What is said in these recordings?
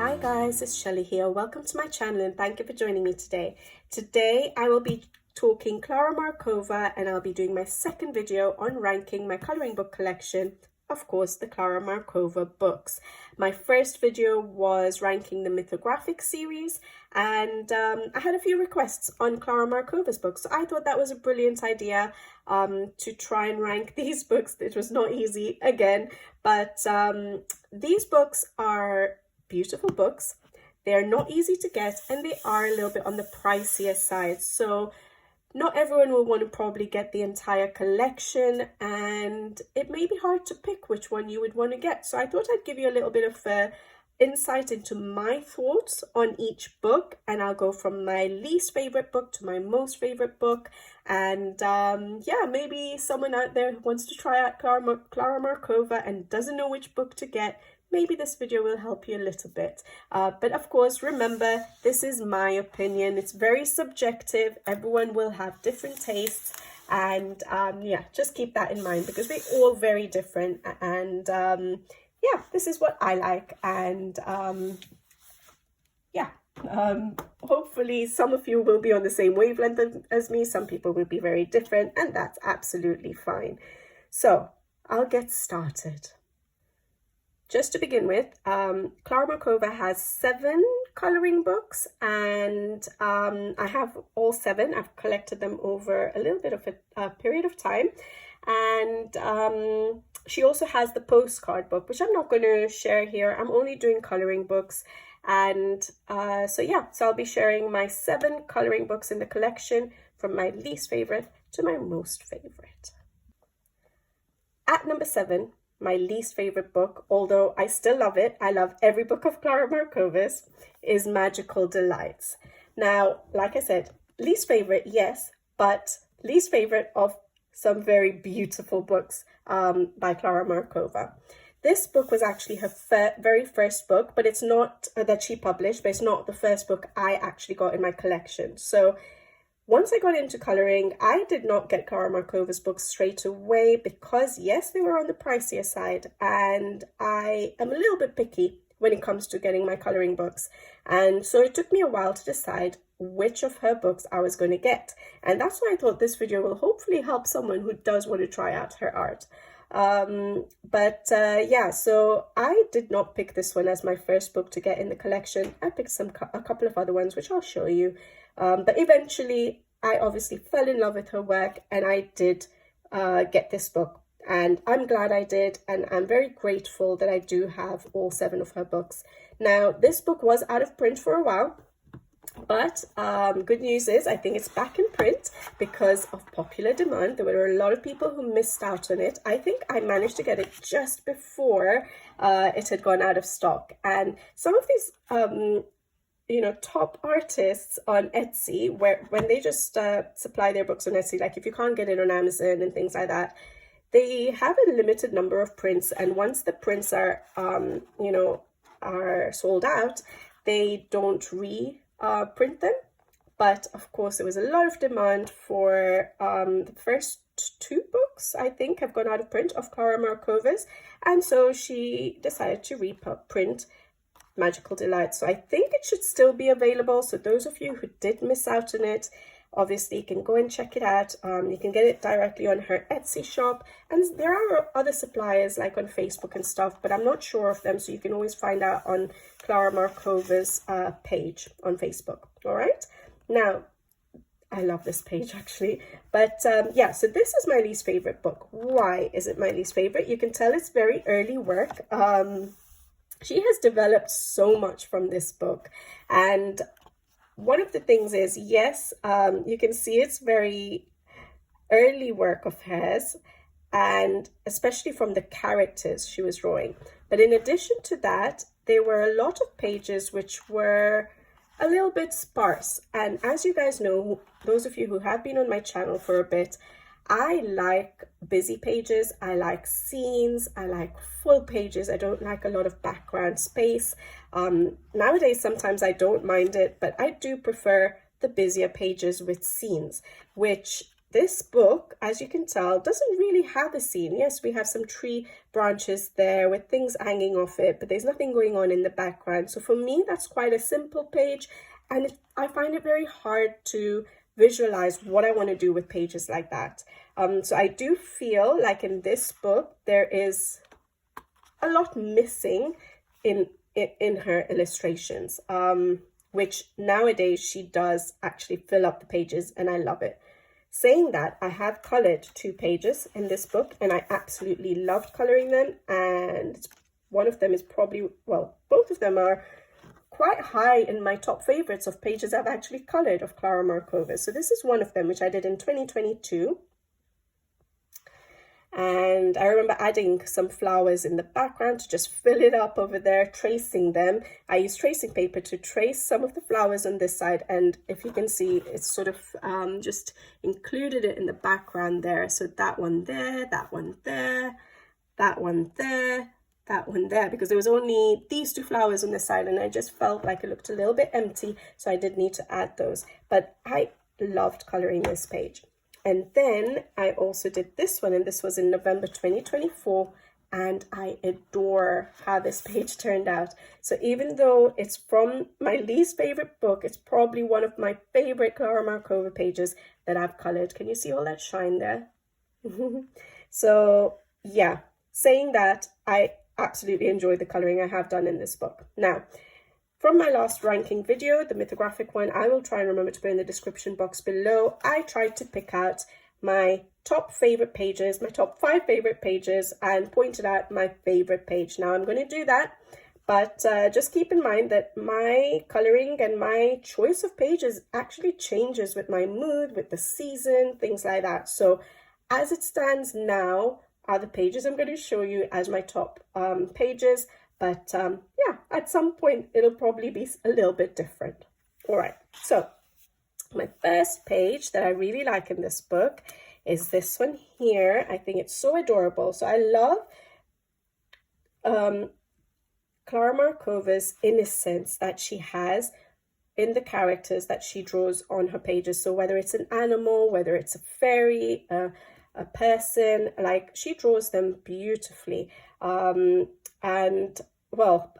Hi guys, it's Shelly here. Welcome to my channel and thank you for joining me today. Today I will be talking Klara Markova and I'll be doing my second video on ranking my colouring book collection, of course the Klara Markova books. My first video was ranking the mythographic series and I had a few requests on Klara Markova's books, so I thought that was a brilliant idea to try and rank these books. It was not easy again, but these books are beautiful books. They're not easy to get and they are a little bit on the pricier side, so not everyone will want to probably get the entire collection and it may be hard to pick which one you would want to get. So I thought I'd give you a little bit of insight into my thoughts on each book, and I'll go from my least favorite book to my most favorite book. And yeah, maybe someone out there who wants to try out Klara Markova and doesn't know which book to get, maybe this video will help you a little bit. But of course, remember, this is my opinion. It's very subjective. Everyone will have different tastes. And yeah, just keep that in mind because they're all very different. And yeah, this is what I like. And yeah, hopefully some of you will be on the same wavelength as me. Some people will be very different, and that's absolutely fine. So I'll get started. Just to begin with, Klara Markova has 7 colouring books, and I have all 7. I've collected them over a little bit of a period of time. And she also has the postcard book, which I'm not going to share here. I'm only doing colouring books. And so yeah, so I'll be sharing my 7 colouring books in the collection from my least favourite to my most favourite. At number 7, my least favorite book, although I still love it, I love every book of Klara Markova's, is Magical Delights. Now, like I said, least favorite, yes, but least favorite of some very beautiful books by Klara Markova. This book was actually her very first book, but it's not that she published, but it's not the first book I actually got in my collection. So once I got into colouring, I did not get Klara Markova's books straight away because, yes, they were on the pricier side, and I am a little bit picky when it comes to getting my colouring books. And so it took me a while to decide which of her books I was going to get. And that's why I thought this video will hopefully help someone who does want to try out her art. Yeah, so I did not pick this one as my first book to get in the collection. I picked a couple of other ones, which I'll show you. But eventually, I obviously fell in love with her work and I did get this book. And I'm glad I did, and I'm very grateful that I do have all 7 of her books. Now, this book was out of print for a while, but good news is I think it's back in print because of popular demand. There were a lot of people who missed out on it. I think I managed to get it just before it had gone out of stock. And some of these you know, top artists on Etsy, when they just supply their books on Etsy, like if you can't get it on Amazon and things like that, they have a limited number of prints, and once the prints are you know, are sold out, they don't print them. But of course there was a lot of demand for the first 2 books, I think, have gone out of print of Klara Markova's, and so she decided to reprint Magical Delights. So I think it should still be available. So those of you who did miss out on it, obviously you can go and check it out. You can get it directly on her Etsy shop, and there are other suppliers like on Facebook and stuff, but I'm not sure of them, so you can always find out on Klara Markova's page on Facebook. All right, now I love this page actually, but yeah, so this is my least favorite book. Why is it my least favorite? You can tell it's very early work. She has developed so much from this book, and one of the things is, yes, you can see it's very early work of hers, and especially from the characters she was drawing. But in addition to that, there were a lot of pages which were a little bit sparse. And as you guys know, those of you who have been on my channel for a bit, I like busy pages, I like scenes, I like full pages. I don't like a lot of background space. Nowadays, sometimes I don't mind it, but I do prefer the busier pages with scenes, which this book, as you can tell, doesn't really have a scene. Yes, we have some tree branches there with things hanging off it, but there's nothing going on in the background. So for me, that's quite a simple page, and I find it very hard to visualize what I want to do with pages like that. So I do feel like in this book, there is a lot missing in her illustrations, which nowadays she does actually fill up the pages, and I love it. Saying that, I have colored 2 pages in this book, and I absolutely loved coloring them, and one of them is probably, well, both of them are quite high in my top favorites of pages I've actually colored of Klara Markova. So this is one of them, which I did in 2022. And I remember adding some flowers in the background to just fill it up over there, tracing them. I used tracing paper to trace some of the flowers on this side. And if you can see, it's sort of just included it in the background there. So that one there, that one there, that one there, that one there, because there was only these 2 flowers on the side, and I just felt like it looked a little bit empty, so I did need to add those. But I loved coloring this page. And then I also did this one, and this was in November 2024, and I adore how this page turned out. So even though it's from my least favorite book, it's probably one of my favorite Klara Markova pages that I've colored. Can you see all that shine there? So yeah, saying that, I absolutely enjoy the coloring I have done in this book. Now, from my last ranking video, the mythographic one, I will try and remember to put in the description box below. I tried to pick out my top favorite pages, my top 5 favorite pages, and pointed out my favorite page. Now I'm going to do that, but just keep in mind that my coloring and my choice of pages actually changes with my mood, with the season, things like that. So as it stands now, are the pages I'm going to show you as my top pages, but yeah, at some point it'll probably be a little bit different. All right, so my first page that I really like in this book is this one here. I think it's so adorable. So I love Klara Markova's innocence that she has in the characters that she draws on her pages. So whether it's an animal, whether it's a fairy, a person, like she draws them beautifully. And well,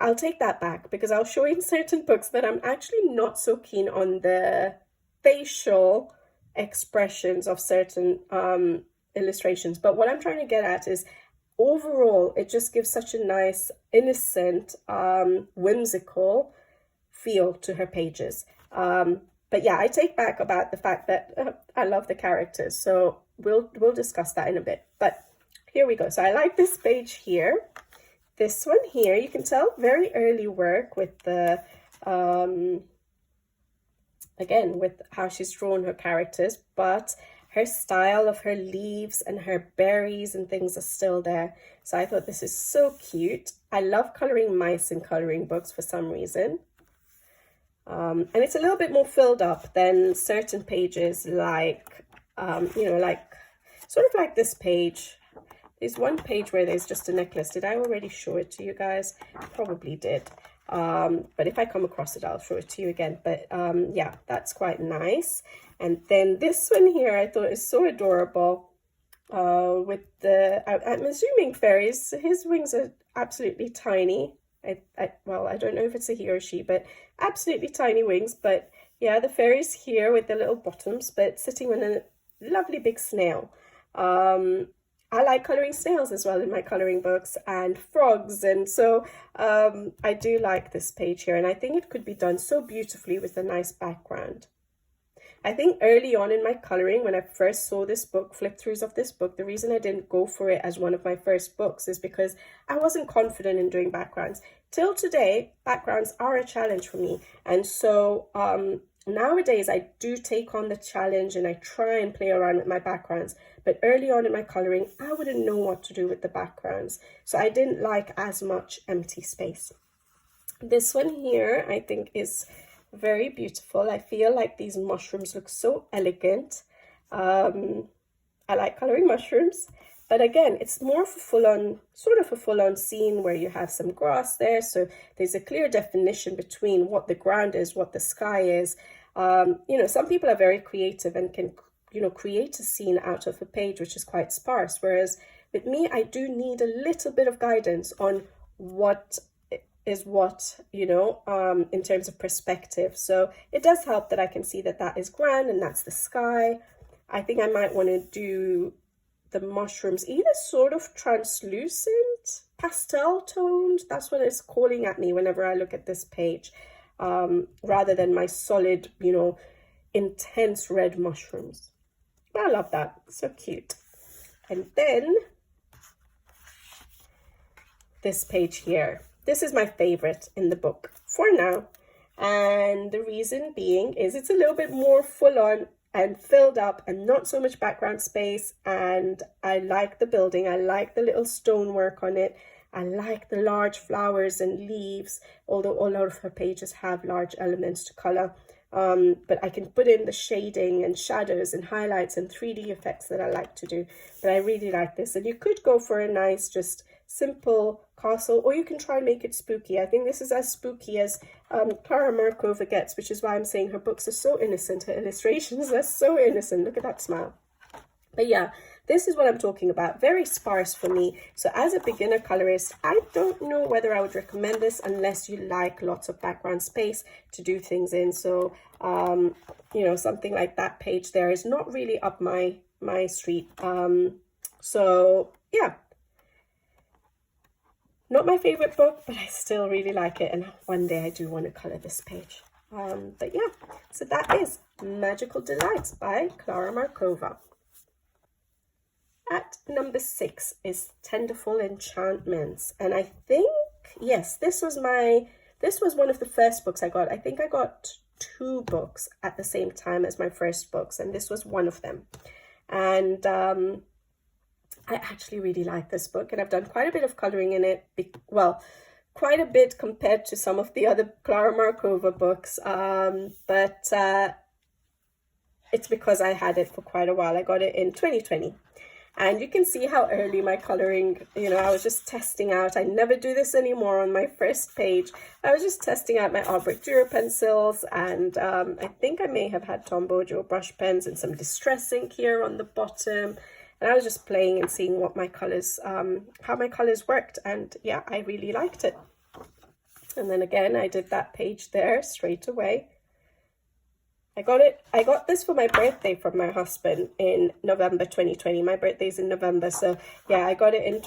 I'll take that back, because I'll show you in certain books that I'm actually not so keen on the facial expressions of certain illustrations. But what I'm trying to get at is overall, it just gives such a nice, innocent, whimsical feel to her pages. But yeah, I take back about the fact that I love the characters. So we'll discuss that in a bit. But here we go. So I like this page here. This one here, you can tell very early work with the, again, with how she's drawn her characters, but her style of her leaves and her berries and things are still there. So I thought this is so cute. I love coloring mice in coloring books for some reason. And it's a little bit more filled up than certain pages, like, you know, like, sort of like this page. There's one page where there's just a necklace. Did I already show it to you guys? Probably did. But if I come across it, I'll show it to you again. But yeah, that's quite nice. And then this one here, I thought is so adorable. With the, I'm assuming fairies. His wings are absolutely tiny. Well, I don't know if it's a he or she, but absolutely tiny wings. But yeah, the fairies here with the little bottoms, but sitting on a lovely big snail. I like coloring snails as well in my coloring books, and frogs, and so I do like this page here, and I think it could be done so beautifully with a nice background. I think early on in my coloring, when I first saw this book, flip-throughs of this book, the reason I didn't go for it as one of my first books is because I wasn't confident in doing backgrounds. Till today, backgrounds are a challenge for me, and so nowadays I do take on the challenge and I try and play around with my backgrounds. But early on in my coloring, I wouldn't know what to do with the backgrounds, so I didn't like as much empty space. This one here, I think, is very beautiful. I feel like these mushrooms look so elegant. I like coloring mushrooms, but again, it's more of a full-on, sort of a full-on scene where you have some grass there, so there's a clear definition between what the ground is, what the sky is. You know, some people are very creative and can you know, create a scene out of a page which is quite sparse. Whereas with me, I do need a little bit of guidance on what is what, you know, in terms of perspective. So it does help that I can see that that is grand and that's the sky. I think I might want to do the mushrooms either sort of translucent, pastel toned. That's what it's calling at me whenever I look at this page, rather than my solid, you know, intense red mushrooms. I love that. So cute. And then this page here. This is my favorite in the book for now. And the reason being is it's a little bit more full on and filled up and not so much background space. And I like the building. I like the little stonework on it. I like the large flowers and leaves, although a lot of her pages have large elements to color. But I can put in the shading and shadows and highlights and 3D effects that I like to do. But I really like this. And you could go for a nice, just simple castle, or you can try and make it spooky. I think this is as spooky as Klara Markova gets, which is why I'm saying her books are so innocent. Her illustrations are so innocent. Look at that smile. But yeah, this is what I'm talking about. Very sparse for me. So as a beginner colorist, I don't know whether I would recommend this unless you like lots of background space to do things in. So, you know, something like that page there is not really up my street. So yeah, not my favorite book, but I still really like it. And one day I do want to color this page. But yeah, so that is Magical Delights by Klara Markova. At number 6 is Tenderful Enchantments. And I think, yes, this was one of the first books I got. I think I got 2 books at the same time as my first books, and this was one of them. And I actually really like this book, and I've done quite a bit of coloring in it. Well, quite a bit compared to some of the other Klara Markova books. But it's because I had it for quite a while. I got it in 2020. And you can see how early my coloring, you know, I was just testing out. I never do this anymore on my first page. I was just testing out my Albrecht Dürer pencils, and I think I may have had Tombow Joe brush pens and some distress ink here on the bottom. And I was just playing and seeing what my colors, how my colors worked. And yeah, I really liked it. And then again, I did that page there straight away. I got this for my birthday from my husband in November 2020. My birthday's in November. So yeah, I got it in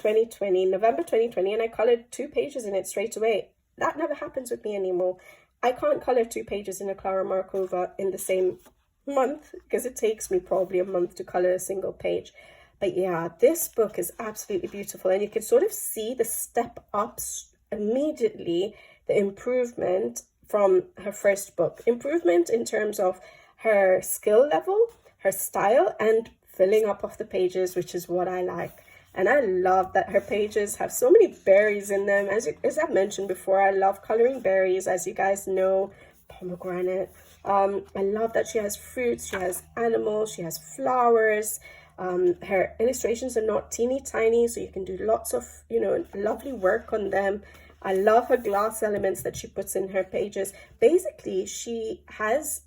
November 2020, and I colored 2 pages in it straight away. That never happens with me anymore. I can't color 2 pages in a Klara Markova in the same month because it takes me probably a month to color a single page. But yeah, this book is absolutely beautiful, and you can sort of see the step ups immediately, the improvement from her first book. Improvement in terms of her skill level, her style, and filling up of the pages, which is what I like. And I love that her pages have so many berries in them. As I've mentioned before, I love coloring berries, as you guys know, pomegranate. I love that she has fruits, she has animals, she has flowers. Her illustrations are not teeny tiny, so you can do lots of, you know, lovely work on them. I love her glass elements that she puts in her pages. Basically, she has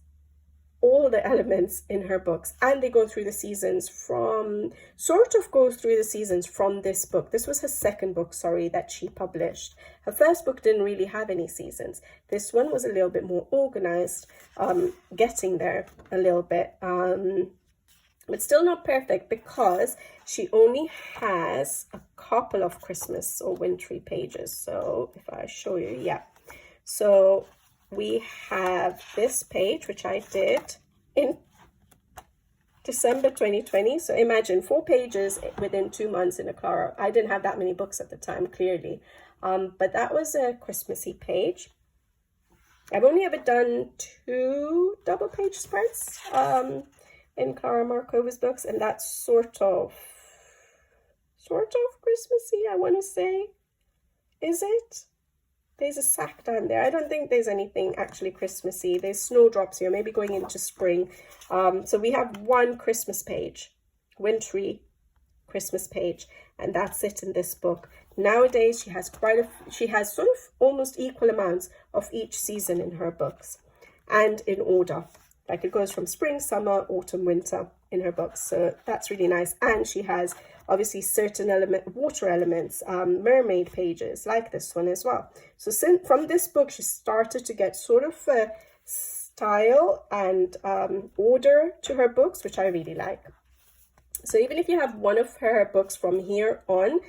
all the elements in her books, and they go through the seasons from this book. This was her second book, that she published. Her first book didn't really have any seasons. This one was a little bit more organized, getting there a little bit. But still not perfect because she only has a couple of Christmas or wintry pages. So if I show you, yeah. So we have this page, which I did in December 2020. So imagine 4 pages within 2 months in a Klara. I didn't have that many books at the time, clearly. But that was a Christmassy page. I've only ever done 2 double page spreads in Klara Markova's books, and that's sort of Christmassy, I want to say. Is it? There's a sack down there. I don't think there's anything actually Christmassy. There's snowdrops here, maybe going into spring. So we have 1 Christmas page, wintry Christmas page, and that's it in this book. Nowadays, she has sort of almost equal amounts of each season in her books, and in order. Like it goes from spring, summer, autumn, winter in her books, so that's really nice. And she has obviously certain water elements, mermaid pages like this one as well. So from this book, she started to get sort of a style and order to her books, which I really like. So even if you have one of her books from here on,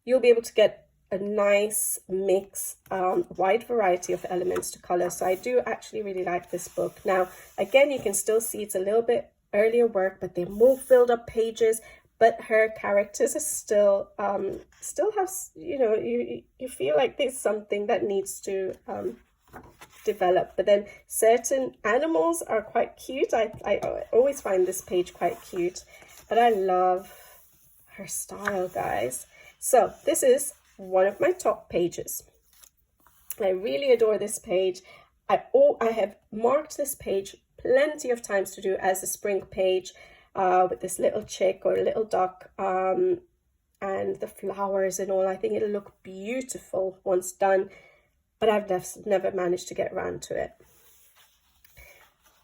you'll be able to get a nice mix, wide variety of elements to color. So I do actually really like this book. Now, again, you can still see it's a little bit earlier work, but they're more filled up pages, but her characters are still have, you know, you feel like there's something that needs to develop. But then certain animals are quite cute. I always find this page quite cute, but I love her style, guys. So this is one of my top pages. I really adore this page. I have marked this page plenty of times to do as a spring page, with this little chick or a little duck, and the flowers and all. I think it'll look beautiful once done, but I've never managed to get around to it.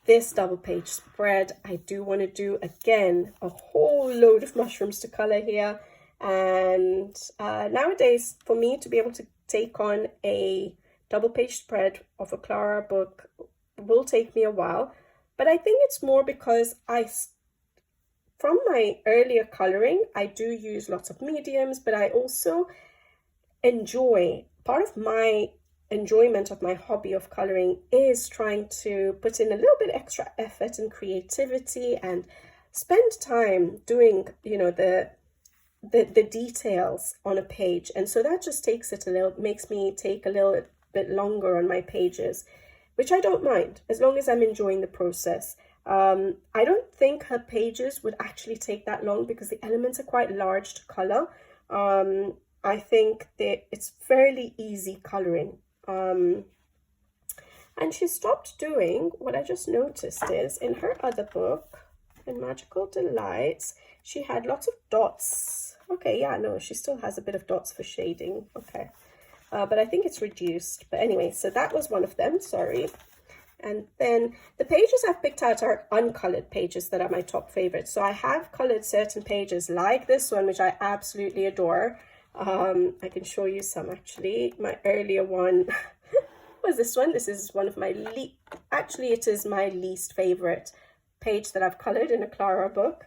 This double page spread, I do want to do again a whole load of mushrooms to color here. And nowadays, for me to be able to take on a double page spread of a Klara book will take me a while. But I think it's more because from my earlier coloring, I do use lots of mediums, but I also enjoy, part of my enjoyment of my hobby of coloring is trying to put in a little bit extra effort and creativity and spend time doing, you know, the details on a page. And so that just makes me take a little bit longer on my pages, which I don't mind as long as I'm enjoying the process. I don't think her pages would actually take that long because the elements are quite large to color. I think that it's fairly easy coloring. And she stopped doing, what I just noticed is in her other book, in Magical Delights, she had lots of dots. Okay, yeah, no, she still has a bit of dots for shading. Okay, but I think it's reduced. But anyway, so that was one of them, sorry. And then the pages I've picked out are uncolored pages that are my top favorites. So I have colored certain pages like this one, which I absolutely adore. I can show you some actually. My earlier one was this one. This is one of my actually it is my least favorite page that I've colored in a Klara book.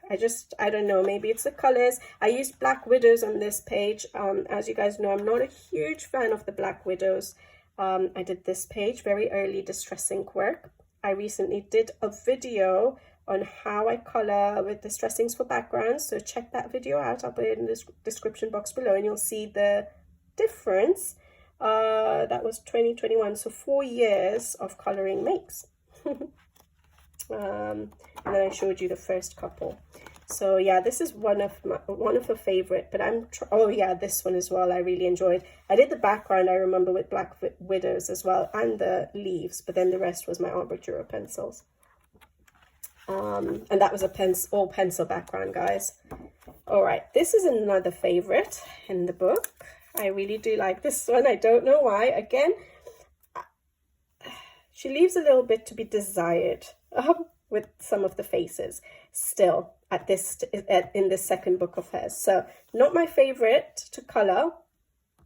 I don't know, maybe it's the colors. I used Black Widows on this page. As you guys know, I'm not a huge fan of the Black Widows. I did this page, very early distress ink work. I recently did a video on how I color with distress inks for backgrounds, so check that video out. I'll put it in the description box below and you'll see the difference. That was 2021, so 4 years of coloring makes. And then I showed you the first couple. So yeah, this is one of her favorite, but oh yeah, this one as well I really enjoyed. I did the background, I remember, with Black Widows as well, and the leaves, but then the rest was my Ombre Dura pencils. And that was all pencil background, guys. All right, this is another favorite in the book. I really do like this one. I don't know why. Again, she leaves a little bit to be desired with some of the faces still in this second book of hers. So not my favorite to color,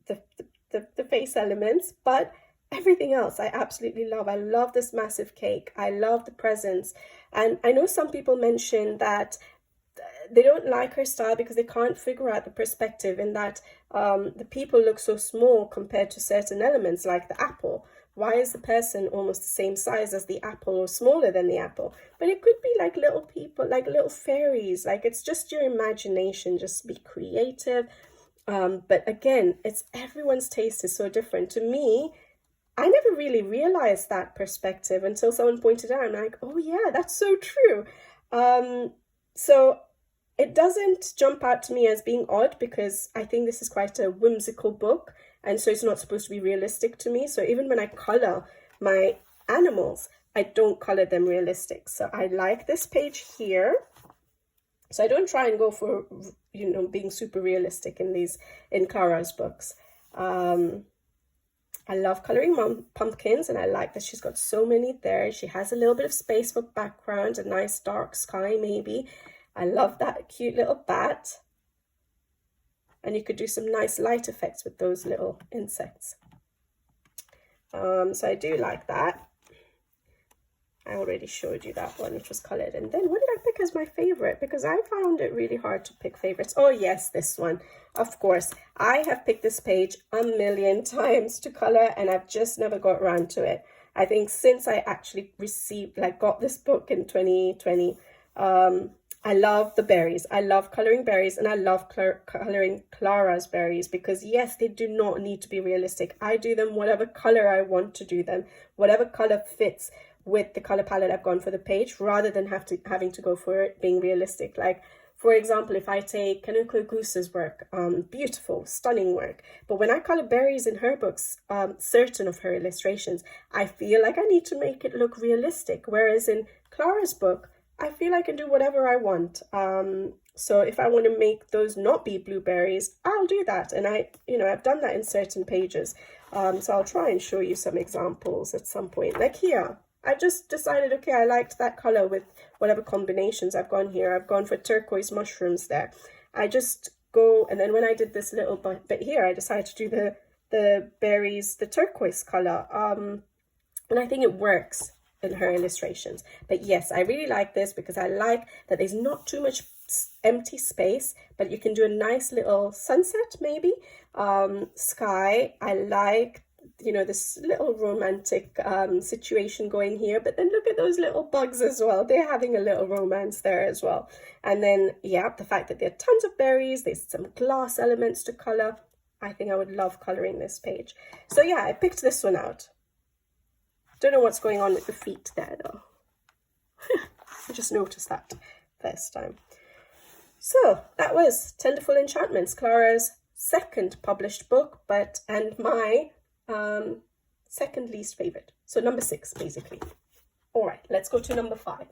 the face elements, but everything else I absolutely love. I love this massive cake. I love the presents. And I know some people mention that they don't like her style because they can't figure out the perspective in that the people look so small compared to certain elements like the apple. Why is the person almost the same size as the apple or smaller than the apple? But it could be like little people, like little fairies. Like, it's just your imagination. Just be creative. But again, everyone's taste is so different. To me, I never really realized that perspective until someone pointed out. I'm like, oh yeah, that's so true. So it doesn't jump out to me as being odd because I think this is quite a whimsical book. And so it's not supposed to be realistic to me. So even when I color my animals, I don't color them realistic. So I like this page here. So I don't try and go for, you know, being super realistic in Klara's books. I love coloring pumpkins, and I like that she's got so many there. She has a little bit of space for background, a nice dark sky maybe. I love that cute little bat. And you could do some nice light effects with those little insects. So I do like that. I already showed you that one, which was colored. And then what did I pick as my favorite? Because I found it really hard to pick favorites. Oh yes, this one. Of course, I have picked this page a million times to color, and I've just never got around to it. I think since I actually got this book in 2020, I love the berries. I love coloring berries, and I love coloring Klara's berries, because yes, they do not need to be realistic. I do them whatever color I want to do them, whatever color fits with the color palette I've gone for the page, rather than having to go for it being realistic. Like, for example, if I take Kanuko Goose's work, beautiful, stunning work. But when I color berries in her books, certain of her illustrations, I feel like I need to make it look realistic. Whereas in Klara's book, I feel I can do whatever I want. So if I want to make those not be blueberries, I'll do that. And I've done that in certain pages. So I'll try and show you some examples at some point. Like here, I just decided, okay, I liked that color with whatever combinations I've gone here. I've gone for turquoise mushrooms there. I just go, and then when I did this little bit here, I decided to do the berries, the turquoise color. And I think it works in her illustrations. But yes, I really like this because I like that there's not too much empty space, but you can do a nice little sunset, maybe. Sky, I like, this little romantic situation going here, but then look at those little bugs as well. They're having a little romance there as well. And then, yeah, the fact that there are tons of berries, there's some glass elements to color. I think I would love coloring this page. So yeah, I picked this one out. Don't know what's going on with the feet there though. I just noticed that first time. So that was Tenderful Enchantments, Klara's second published book, and my second least favorite. So number 6, basically. All right, let's go to number 5.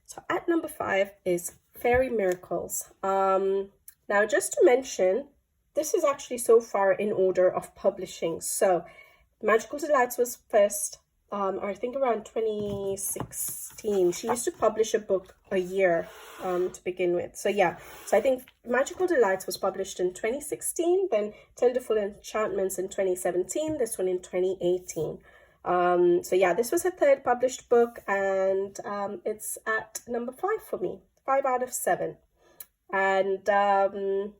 So at number 5 is Fairy Miracles. Now, just to mention, this is actually so far in order of publishing. So Magical Delights was first, I think around 2016. She used to publish a book a year to begin with. So yeah, so I think Magical Delights was published in 2016, then Tenderful Enchantments in 2017, this one in 2018. So yeah, this was her third published book, and it's at number 5 for me, 5 out of 7. And I'll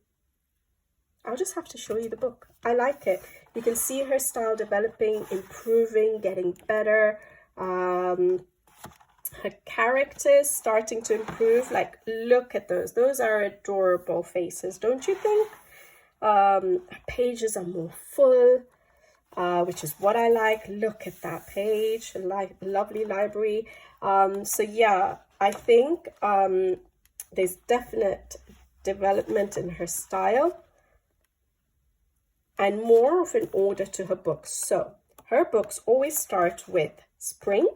just have to show you the book. I like it. You can see her style developing, improving, getting better. Her characters starting to improve. Like, look at those. Those are adorable faces, don't you think? Her pages are more full, which is what I like. Look at that page. Lovely library. So yeah, I think there's definite development in her style, and more of an order to her books. So her books always start with spring,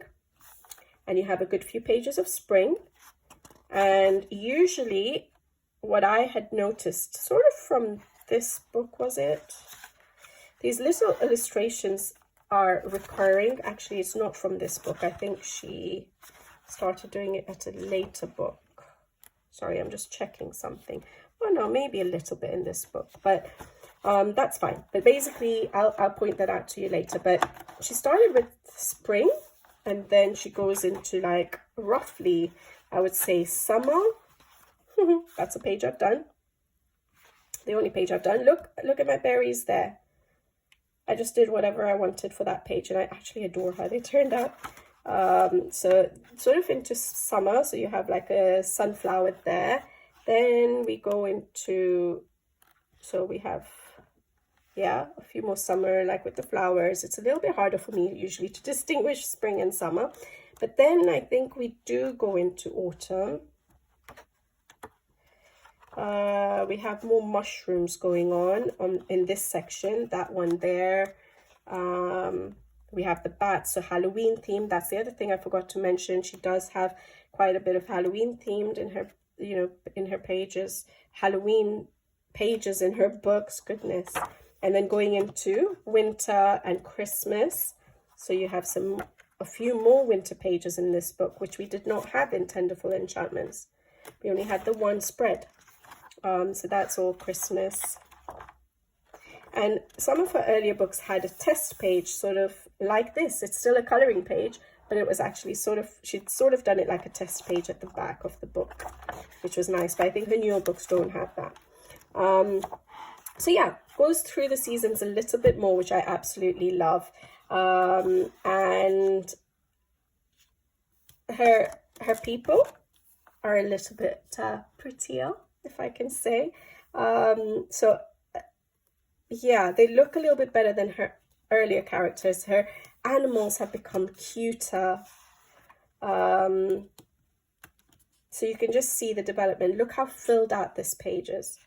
and you have a good few pages of spring. And usually what I had noticed, sort of from this book, was it? These little illustrations are recurring. Actually, it's not from this book. I think she started doing it at a later book. Sorry, I'm just checking something. Oh no, maybe a little bit in this book, but that's fine. But basically, I'll point that out to you later. But she started with spring, and then she goes into, like, roughly, I would say, summer. That's a page I've done. The only page I've done. Look at my berries there. I just did whatever I wanted for that page, and I actually adore how they turned out. So sort of into summer, so you have like a sunflower there. Then we go into, so we have, yeah, a few more summer, like with the flowers. It's a little bit harder for me usually to distinguish spring and summer. But then I think we do go into autumn. We have more mushrooms going on in this section, that one there. We have the bats, so Halloween themed. That's the other thing I forgot to mention. She does have quite a bit of Halloween themed in her, in her pages. Halloween pages in her books, goodness. And then going into winter and Christmas. So you have a a few more winter pages in this book, which we did not have in Tenderful Enchantments. We only had the one spread. So that's all Christmas. And some of her earlier books had a test page, sort of like this. It's still a colouring page, but it was actually she'd sort of done it like a test page at the back of the book, which was nice. But I think her newer books don't have that. So yeah, goes through the seasons a little bit more, which I absolutely love. And her people are a little bit prettier, if I can say. So yeah, they look a little bit better than her earlier characters. Her animals have become cuter. So you can just see the development. Look how filled out this page is.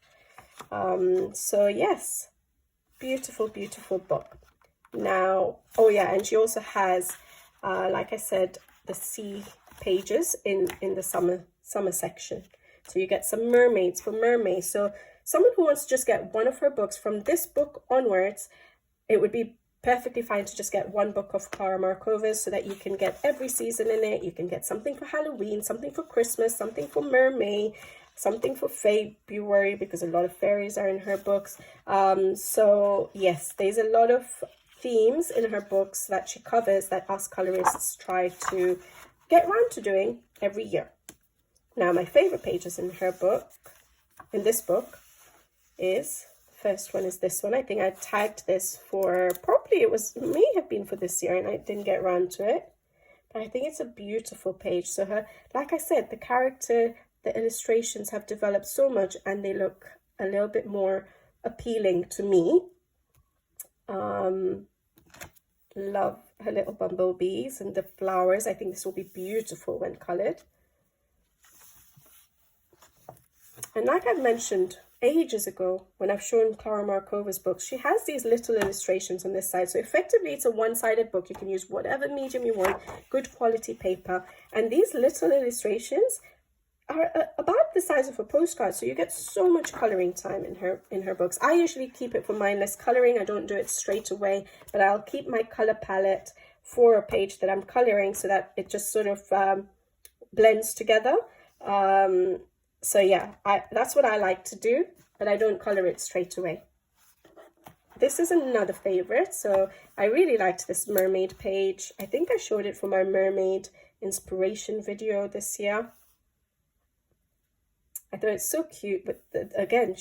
So yes, beautiful, beautiful book. Now, oh yeah, and she also has, like I said, the sea pages in the summer section. So you get some mermaids for mermaids. So someone who wants to just get one of her books from this book onwards, it would be perfectly fine to just get one book of Klara Markova's, so that you can get every season in it. You can get something for Halloween, something for Christmas, something for Mermaid, something for February, because a lot of fairies are in her books. So yes, there's a lot of themes in her books that she covers that us colorists try to get around to doing every year. Now, my favorite pages in her book, in this book, is, first one is this one. I think I tagged this for, probably may have been for this year, and I didn't get around to it. But I think it's a beautiful page. So her, like I said, the character, the illustrations have developed so much, and they look a little bit more appealing to me. Love her little bumblebees and the flowers. I think this will be beautiful when colored. And like I've mentioned ages ago, when I've shown Klara Markova's books, she has these little illustrations on this side. So effectively, it's a one-sided book. You can use whatever medium you want, good quality paper. And these little illustrations are about the size of a postcard. So you get so much coloring time in her books. I usually keep it for mindless coloring. I don't do it straight away, but I'll keep my color palette for a page that I'm coloring, so that it just sort of blends together. So yeah, that's what I like to do, but I don't color it straight away. This is another favorite. So I really liked this mermaid page. I think I showed it for my mermaid inspiration video this year. I thought it's so cute, but again,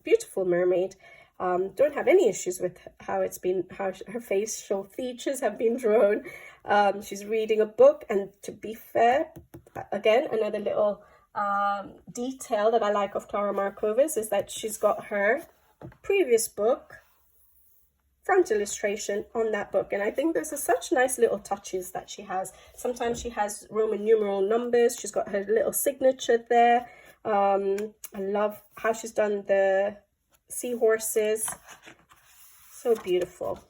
beautiful mermaid. Don't have any issues with how her facial features have been drawn. She's reading a book, and to be fair, again, another little detail that I like of Klara Markova's is that she's got her previous book front illustration on that book, and I think there's such nice little touches that she has. Sometimes she has Roman numeral numbers. She's got her little signature there. I love how she's done the seahorses. So beautiful.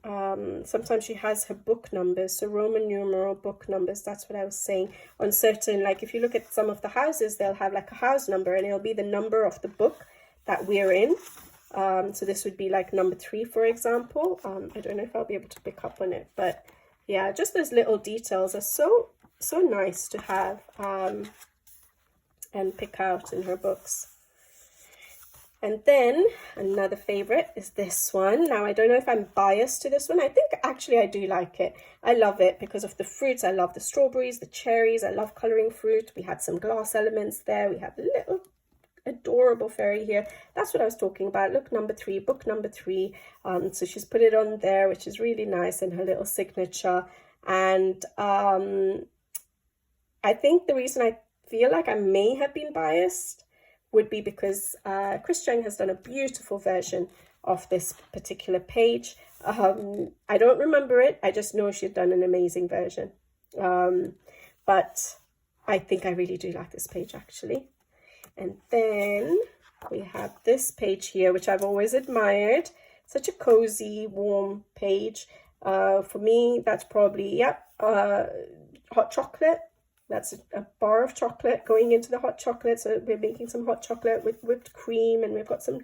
Sometimes she has her book numbers, so Roman numeral book numbers. That's what I was saying. On certain, like if you look at some of the houses, they'll have like a house number, and it'll be the number of the book that we're in. So this would be like number 3, for example. I don't know if I'll be able to pick up on it, but yeah, just those little details are so nice to have and pick out in her books. And then another favorite is this one. Now, I don't know if I'm biased to this one. I think actually I do like it. I love it because of the fruits. I love the strawberries, the cherries. I love coloring fruit. We had some glass elements there. We have a little adorable fairy here. That's what I was talking about. Look, number 3, book number 3. So she's put it on there, which is really nice, and her little signature. And I think the reason I feel like I may have been biased would be because Chris Cheng has done a beautiful version of this particular page. I don't remember it. I just know she'd done an amazing version. But I think I really do like this page, actually. And then we have this page here, which I've always admired. Such a cozy, warm page. For me, that's probably, hot chocolate. That's a bar of chocolate going into the hot chocolate. So we're making some hot chocolate with whipped cream, and we've got some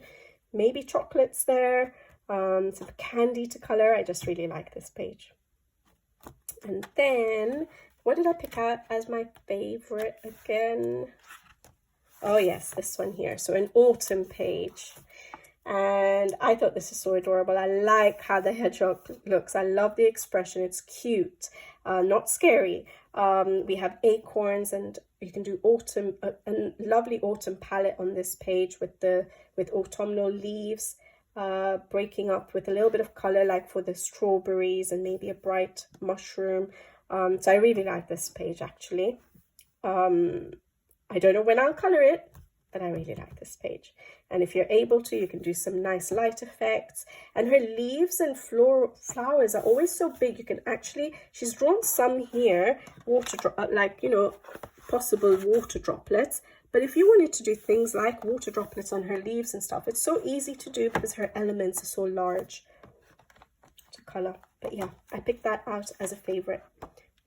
maybe chocolates there, some candy to color. I just really like this page. And then, what did I pick out as my favorite again? Oh yes, this one here. So an autumn page. And I thought this is so adorable. I like how the hedgehog looks. I love the expression. It's cute, not scary. We have acorns, and you can do autumn, a lovely autumn palette on this page with autumnal leaves breaking up with a little bit of color, like for the strawberries and maybe a bright mushroom. So I really like this page actually. I don't know when I'll color it, but I really like this page. And if you're able to, you can do some nice light effects. And her leaves and flowers are always so big. You can actually, she's drawn some here, like, you know, possible water droplets. But if you wanted to do things like water droplets on her leaves and stuff, it's so easy to do because her elements are so large to color. But yeah, I picked that out as a favorite.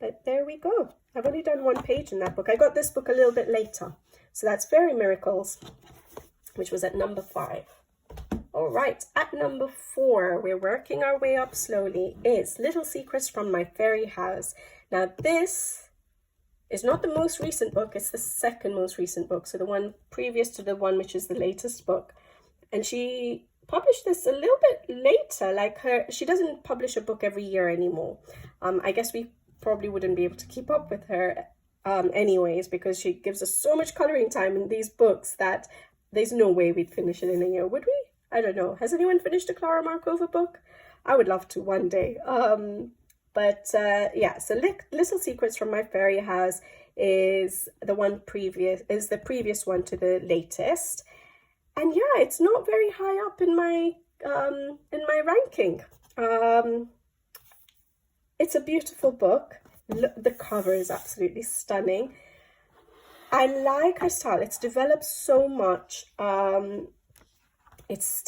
But there we go. I've only done one page in that book. I got this book a little bit later. So that's Fairy Miracles, which was at number 5. All right, at number 4, we're working our way up slowly, is Little Secrets from My Fairy House. Now this is not the most recent book, it's the second most recent book. So the one previous to the one which is the latest book. And she published this a little bit later, like she doesn't publish a book every year anymore. I guess we probably wouldn't be able to keep up with her anyways, because she gives us so much coloring time in these books that there's no way we'd finish it in a year, would we? I don't know. Has anyone finished a Klara Markova book? I would love to one day. Yeah, so Little Secrets from My Fairy House is the previous one to the latest. And yeah, it's not very high up in my ranking. It's a beautiful book. The cover is absolutely stunning. I like her style. It's developed so much. It's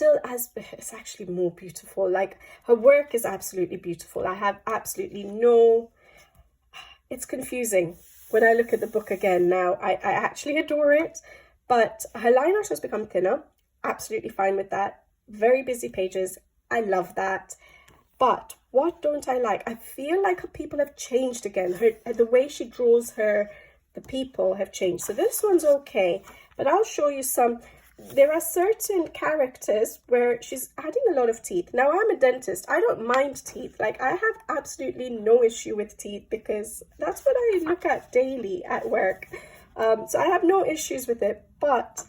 actually more beautiful. Like, her work is absolutely beautiful. I have absolutely no, it's confusing. When I look at the book again now, I actually adore it, but her line art has become thinner. Absolutely fine with that. Very busy pages. I love that. But what don't I like? I feel like her people have changed again. The way she draws the people have changed. So this one's okay, but I'll show you some. There are certain characters where she's adding a lot of teeth. Now, I'm a dentist. I don't mind teeth. Like, I have absolutely no issue with teeth because that's what I look at daily at work. So I have no issues with it. But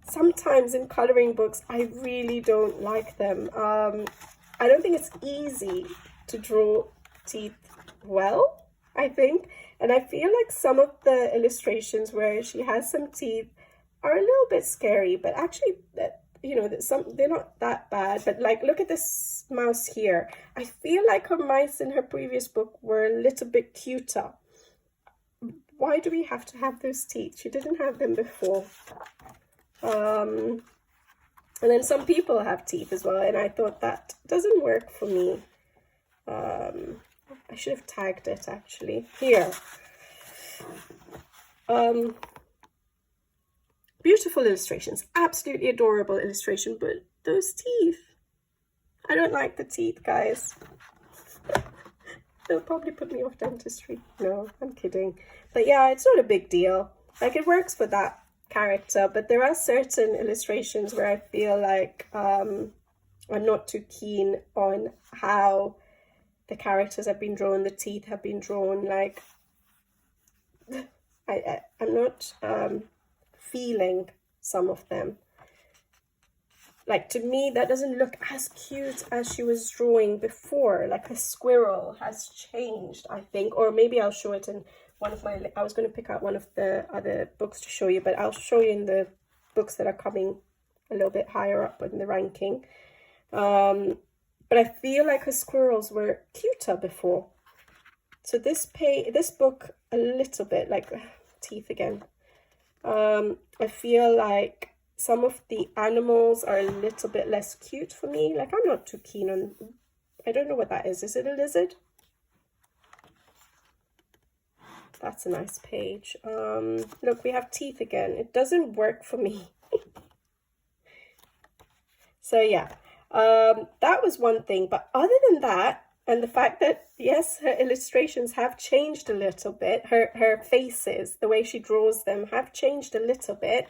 sometimes in coloring books, I really don't like them. I don't think it's easy to draw teeth well, I think. And I feel like some of the illustrations where she has some teeth are a little bit scary, but actually, you know, they're not that bad. But like, look at this mouse here. I feel like her mice in her previous book were a little bit cuter. Why do we have to have those teeth? She didn't have them before. And then some people have teeth as well, and I thought that doesn't work for me. I should have tagged it actually. Here. Beautiful illustrations, absolutely adorable illustration, but those teeth. I don't like the teeth, guys. They'll probably put me off dentistry. No, I'm kidding. But yeah, it's not a big deal. Like, it works for that character, but there are certain illustrations where I feel like I'm not too keen on how the characters have been drawn, the teeth have been drawn. Like, I'm not feeling some of them. Like, to me, that doesn't look as cute as she was drawing before. Like, her squirrel has changed, I think. Or maybe I'll show it in one of my... I was going to pick out one of the other books to show you, but I'll show you in the books that are coming a little bit higher up in the ranking. But I feel like her squirrels were cuter before. So this book, a little bit, like, teeth again. I feel like some of the animals are a little bit less cute for me. Like, I'm not too keen on... I don't know what that is. Is it a lizard? That's a nice page. Look, we have teeth again. It doesn't work for me. So, yeah. That was one thing. But other than that, And the fact that, yes, her illustrations have changed a little bit. Her faces, the way she draws them, have changed a little bit.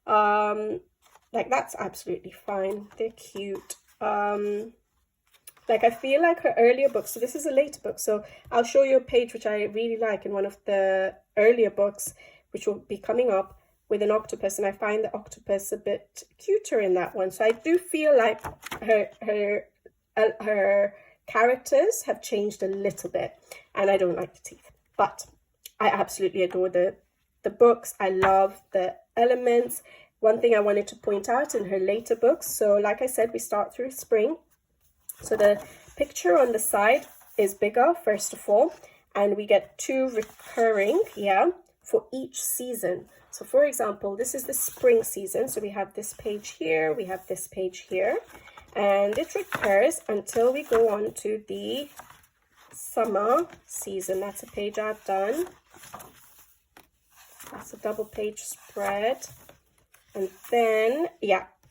Like, that's absolutely fine. They're cute. Like, I feel like her earlier books, so this is a later book, so I'll show you a page which I really like in one of the earlier books, which will be coming up, with an octopus, and I find the octopus a bit cuter in that one. So I do feel like her characters have changed a little bit, and I don't like the teeth, but I absolutely adore the books. I love the elements. One thing I wanted to point out in her later books, so like I said, we start through spring, so the picture on the side is bigger first of all, and we get 2 recurring for each season. So for example, this is the spring season, so we have this page here, we have this page here, and it recurs until we go on to the summer season. That's a page I've done. That's a double page spread. And then,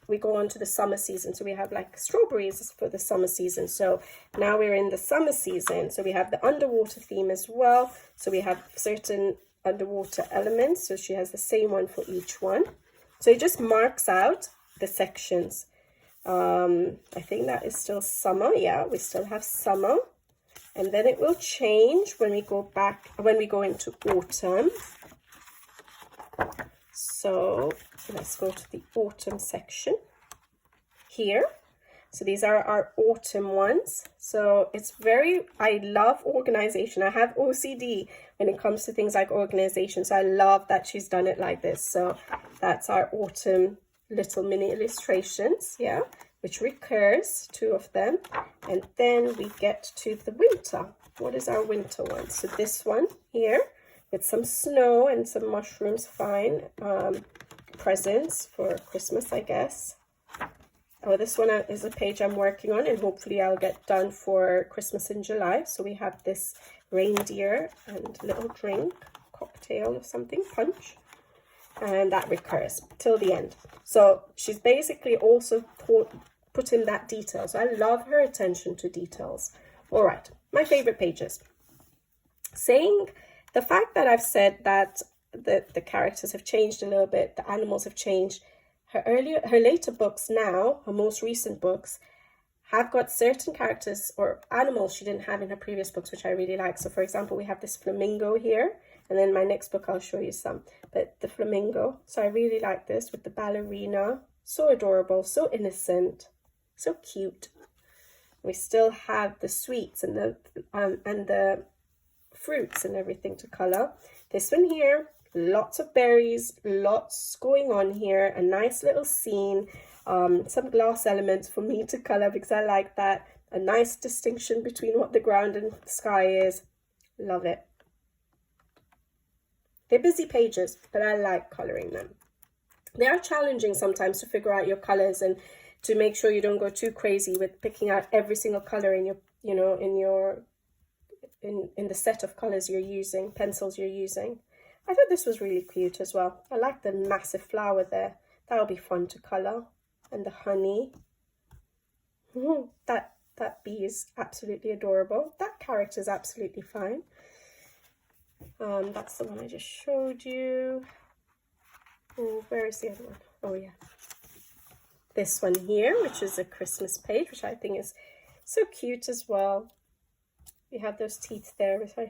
we go on to the summer season. So we have like strawberries for the summer season. So now we're in the summer season. So we have the underwater theme as well. So we have certain underwater elements. So she has the same one for each one. So it just marks out the sections. I think that is still summer. Yeah, we still have summer. And then it will change when we go into autumn. So let's go to the autumn section here. So these are our autumn ones. So it's I love organization. I have OCD when it comes to things like organization. So I love that she's done it like this. So that's our autumn little mini illustrations, which recurs, 2 of them. And then we get to the winter. What is our winter one? So this one here with some snow and some mushrooms, fine. Presents for Christmas, I guess. Oh, this one is a page I'm working on, and hopefully I'll get done for Christmas in July. So we have this reindeer and little drink, cocktail or something, punch. And that recurs till the end. So she's basically also put in that detail. So I love her attention to details. All right, my favorite pages. The fact that I've said that the characters have changed a little bit, the animals have changed. Her later books now, her most recent books, have got certain characters or animals she didn't have in her previous books, which I really like. So for example, we have this flamingo here, and then my next book I'll show you some. But the flamingo, so I really like this with the ballerina. So adorable, so innocent, so cute. We still have the sweets and the fruits and everything to color. This one here, lots of berries, lots going on here, a nice little scene, some glass elements for me to color because I like that, a nice distinction between what the ground and the sky is. Love it. They're busy pages, but I like coloring them. They are challenging sometimes to figure out your colors and to make sure you don't go too crazy with picking out every single color in your in the set of colors you're using, pencils you're using. I thought this was really cute as well. I like the massive flower there. That'll be fun to color. And the honey. That bee is absolutely adorable. That character is absolutely fine. That's the one I just showed you. Oh, where is the other one? Oh yeah. This one here, which is a Christmas page, which I think is so cute as well. You have those teeth there, which I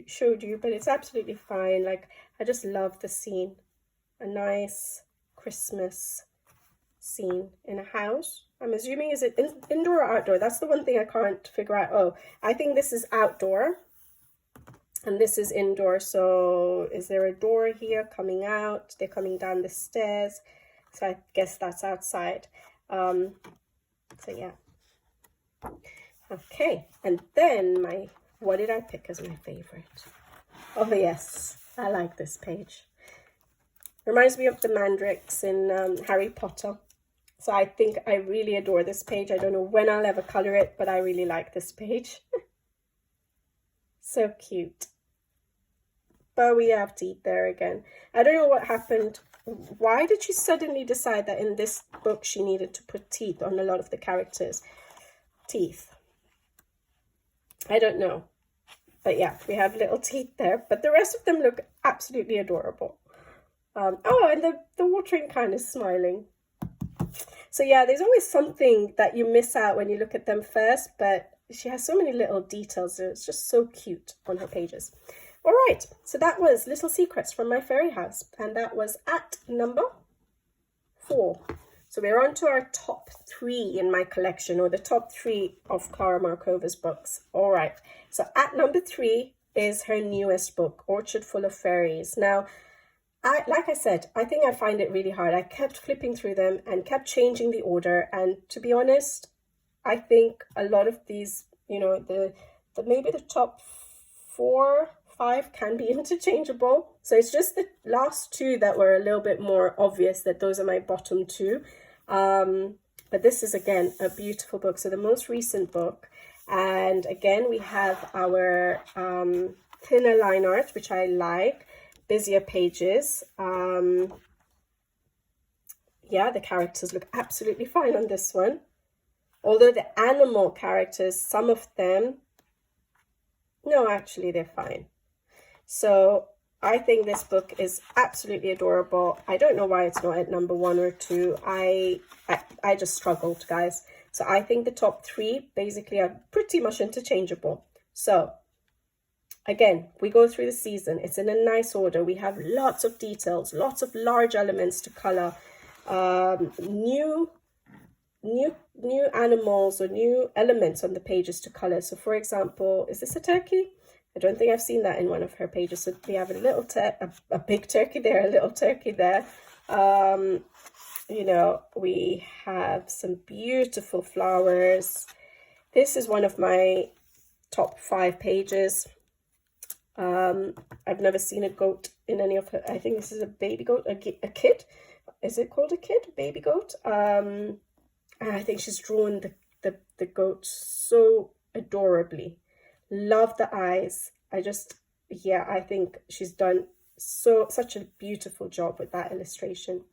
showed you, but it's absolutely fine. Like, I just love the scene. A nice Christmas scene in a house. I'm assuming, is it indoor or outdoor? That's the one thing I can't figure out. Oh, I think this is outdoor and this is indoor. So is there a door here coming out? They're coming down the stairs. So I guess that's outside. So yeah. Okay, and then what did I pick as my favorite? Oh yes, I like this page. Reminds me of the mandrakes in Harry Potter. So I think I really adore this page. I don't know when I'll ever color it, but I really like this page. So cute. But we have teeth there again. I don't know what happened. Why did she suddenly decide that in this book she needed to put teeth on a lot of the characters? Teeth. I don't know. But yeah, we have little teeth there. But the rest of them look absolutely adorable. Oh, and the watering can is smiling. So yeah, there's always something that you miss out when you look at them first, but she has so many little details. It's just so cute on her pages. All right, so that was Little Secrets from My Fairy House, and that was at number 4. So we're on to our top 3 in my collection, or the top 3 of Klara Markova's books. All right, so at number 3 is her newest book, Orchard Full of Fairies. Now, like I said, I think I find it really hard. I kept flipping through them and kept changing the order. And to be honest, I think a lot of these, you know, maybe the top 4, 5 can be interchangeable. So it's just the last 2 that were a little bit more obvious that those are my bottom 2. But this is, again, a beautiful book. So the most recent book. And again, we have our thinner line art, which I like. Busier pages. Yeah, the characters look absolutely fine on this one. Although the animal characters, some of them, no, actually they're fine. So I think this book is absolutely adorable. I don't know why it's not at number 1 or 2. I just struggled, guys. So I think the top 3 basically are pretty much interchangeable. So again, we go through the season. It's in a nice order. We have lots of details, lots of large elements to color, new animals or new elements on the pages to color. So for example, is this a turkey? I don't think I've seen that in one of her pages. So we have a big turkey there, a little turkey there. You know, we have some beautiful flowers. This is one of my top 5 pages. I've never seen a goat in any of her. I think this is a baby goat, a kid. Is it called a kid? Baby goat. And I think she's drawn the goat so adorably. Love the eyes. I think she's done such a beautiful job with that illustration.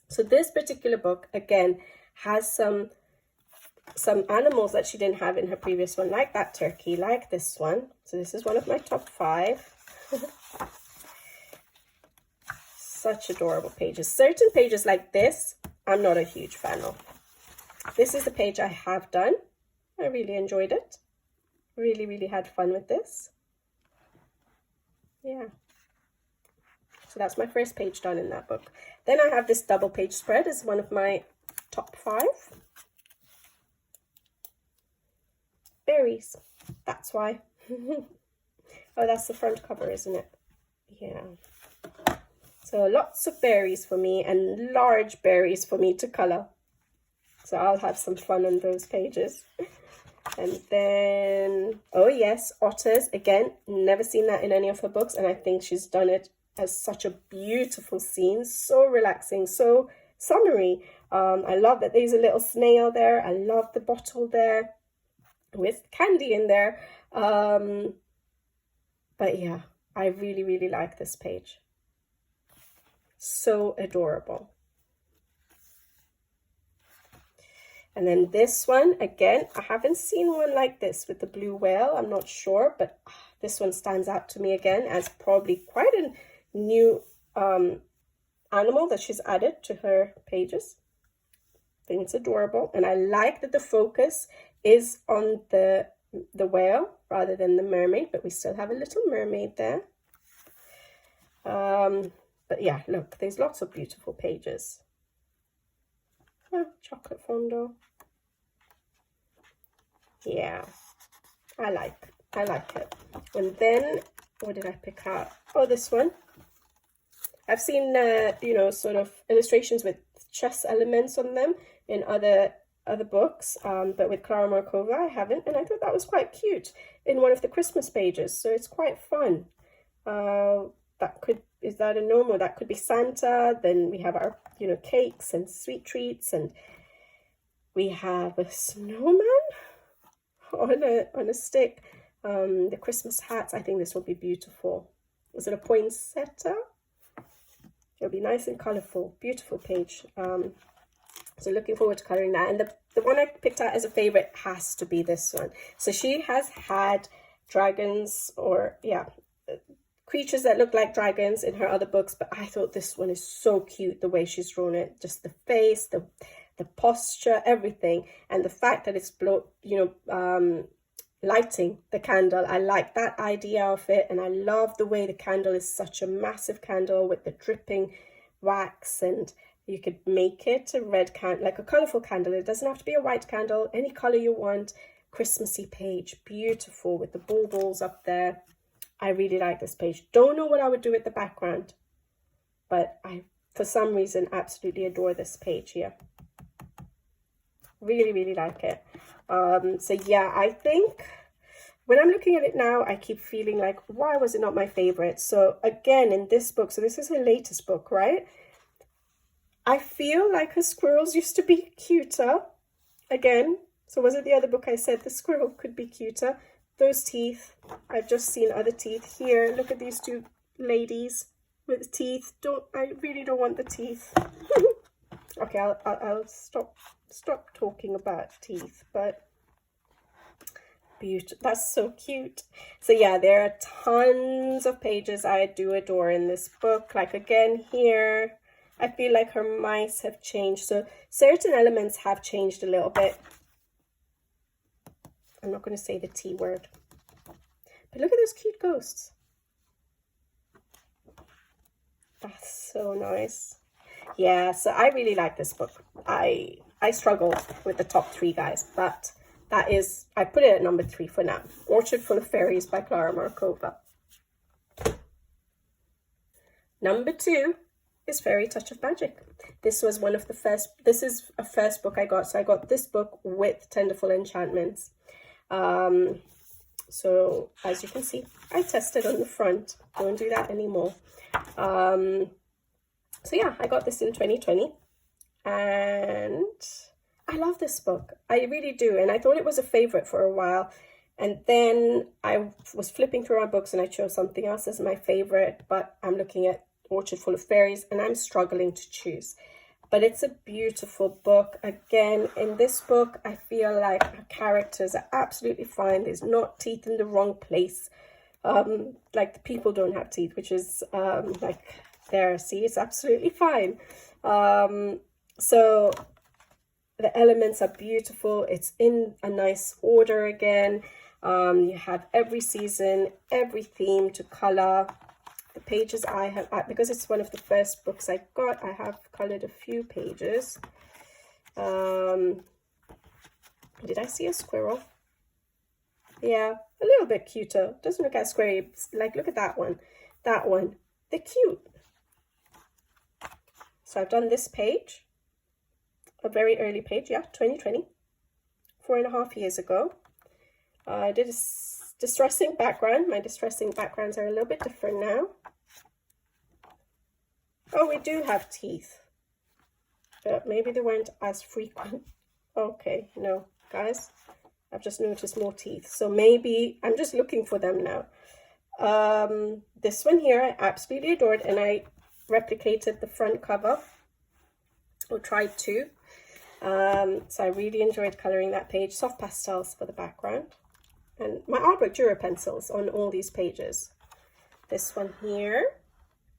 So this particular book, again, has some animals that she didn't have in her previous one, like that turkey, like this one. So this is one of my top 5. Such adorable pages. Certain pages like this, I'm not a huge fan of. This is the page I have done. I really enjoyed it. Really, really had fun with this. Yeah. So that's my first page done in that book. Then I have this double page spread as one of my top 5. Berries. That's why. Oh, that's the front cover, isn't it? Yeah. So lots of berries for me and large berries for me to color. So I'll have some fun on those pages. And then, oh yes, otters. Again, never seen that in any of her books. And I think she's done it as such a beautiful scene. So relaxing, so summery. I love that there's a little snail there. I love the bottle there with candy in there. But yeah, I really, really like this page. So adorable. And then this one, again, I haven't seen one like this with the blue whale. I'm not sure, but this one stands out to me again as probably quite a new animal that she's added to her pages. I think it's adorable. And I like that the focus is on the whale rather than the mermaid, but we still have a little mermaid there. But yeah, look, there's lots of beautiful pages. Oh, chocolate fondant. Yeah, I like it. And then, what did I pick out? Oh, this one. I've seen, you know, sort of illustrations with chess elements on them in other books, but with Klara Markova, I haven't, and I thought that was quite cute in one of the Christmas pages. So it's quite fun. Is that a normal? That could be Santa. Then we have our, you know, cakes and sweet treats, and we have a snowman on a stick. The Christmas hats. I think this will be beautiful. Is it a poinsettia? It'll be nice and colorful. Beautiful page. So looking forward to coloring that. And the the one I picked out as a favorite has to be this one. So she has had dragons, or yeah, creatures that look like dragons in her other books, but I thought this one is so cute, the way she's drawn it, just the face, the posture, everything, and the fact that it's lighting the candle. I like that idea of it, and I love the way the candle is such a massive candle with the dripping wax, and you could make it a red candle, like a colorful candle. It doesn't have to be a white candle, any color you want. Christmassy page, beautiful with the baubles up there. I really like this page. Don't know what I would do with the background, but I, for some reason, absolutely adore this page here. Really, really like it. So yeah, I think when I'm looking at it now, I keep feeling like, why was it not my favorite? So again, in this book, so this is her latest book, right? I feel like her squirrels used to be cuter. Again, so was it the other book I said the squirrel could be cuter? Those teeth, I've just seen other teeth here. Look at these two ladies with teeth. I really don't want the teeth. Okay, I'll stop talking about teeth, but beautiful. That's so cute. So yeah, there are tons of pages I do adore in this book. Like again here, I feel like her mice have changed. So certain elements have changed a little bit. I'm not going to say the T word. But look at those cute ghosts. That's so nice. Yeah, so I really like this book. I struggle with the top 3, guys, but that is, I put it at number 3 for now. Orchard Full of Fairies by Klara Markova. Number 2 is Fairy Touch of Magic. This was one of the first, this is a first book I got. So I got this book with Tenderful enchantments. So as you can see, I tested on the front. Don't do that anymore. So yeah, I got this in 2020 and I love this book. I really do. And I thought it was a favorite for a while. And then I was flipping through our books and I chose something else as my favorite, but I'm looking at Orchard Full of Fairies and I'm struggling to choose. But it's a beautiful book. Again, in this book, I feel like our characters are absolutely fine. There's not teeth in the wrong place. Like the people don't have teeth, which is like there, see, it's absolutely fine. So the elements are beautiful. It's in a nice order again. You have every season, every theme to color. The pages I have, because it's one of the first books I got, I have colored a few pages. Did I see a squirrel? Yeah, a little bit cuter. Doesn't look as square. Like, look at that one. That one. They're cute. So I've done this page. A very early page, yeah, 2020. 4.5 years ago. I did a distressing background. My distressing backgrounds are a little bit different now. Oh, we do have teeth. But maybe they weren't as frequent. Okay, no, guys. I've just noticed more teeth. So maybe I'm just looking for them now. This one here I absolutely adored, and I replicated the front cover, or tried to. So I really enjoyed coloring that page. Soft pastels for the background. And my art book Dura pencils on all these pages. This one here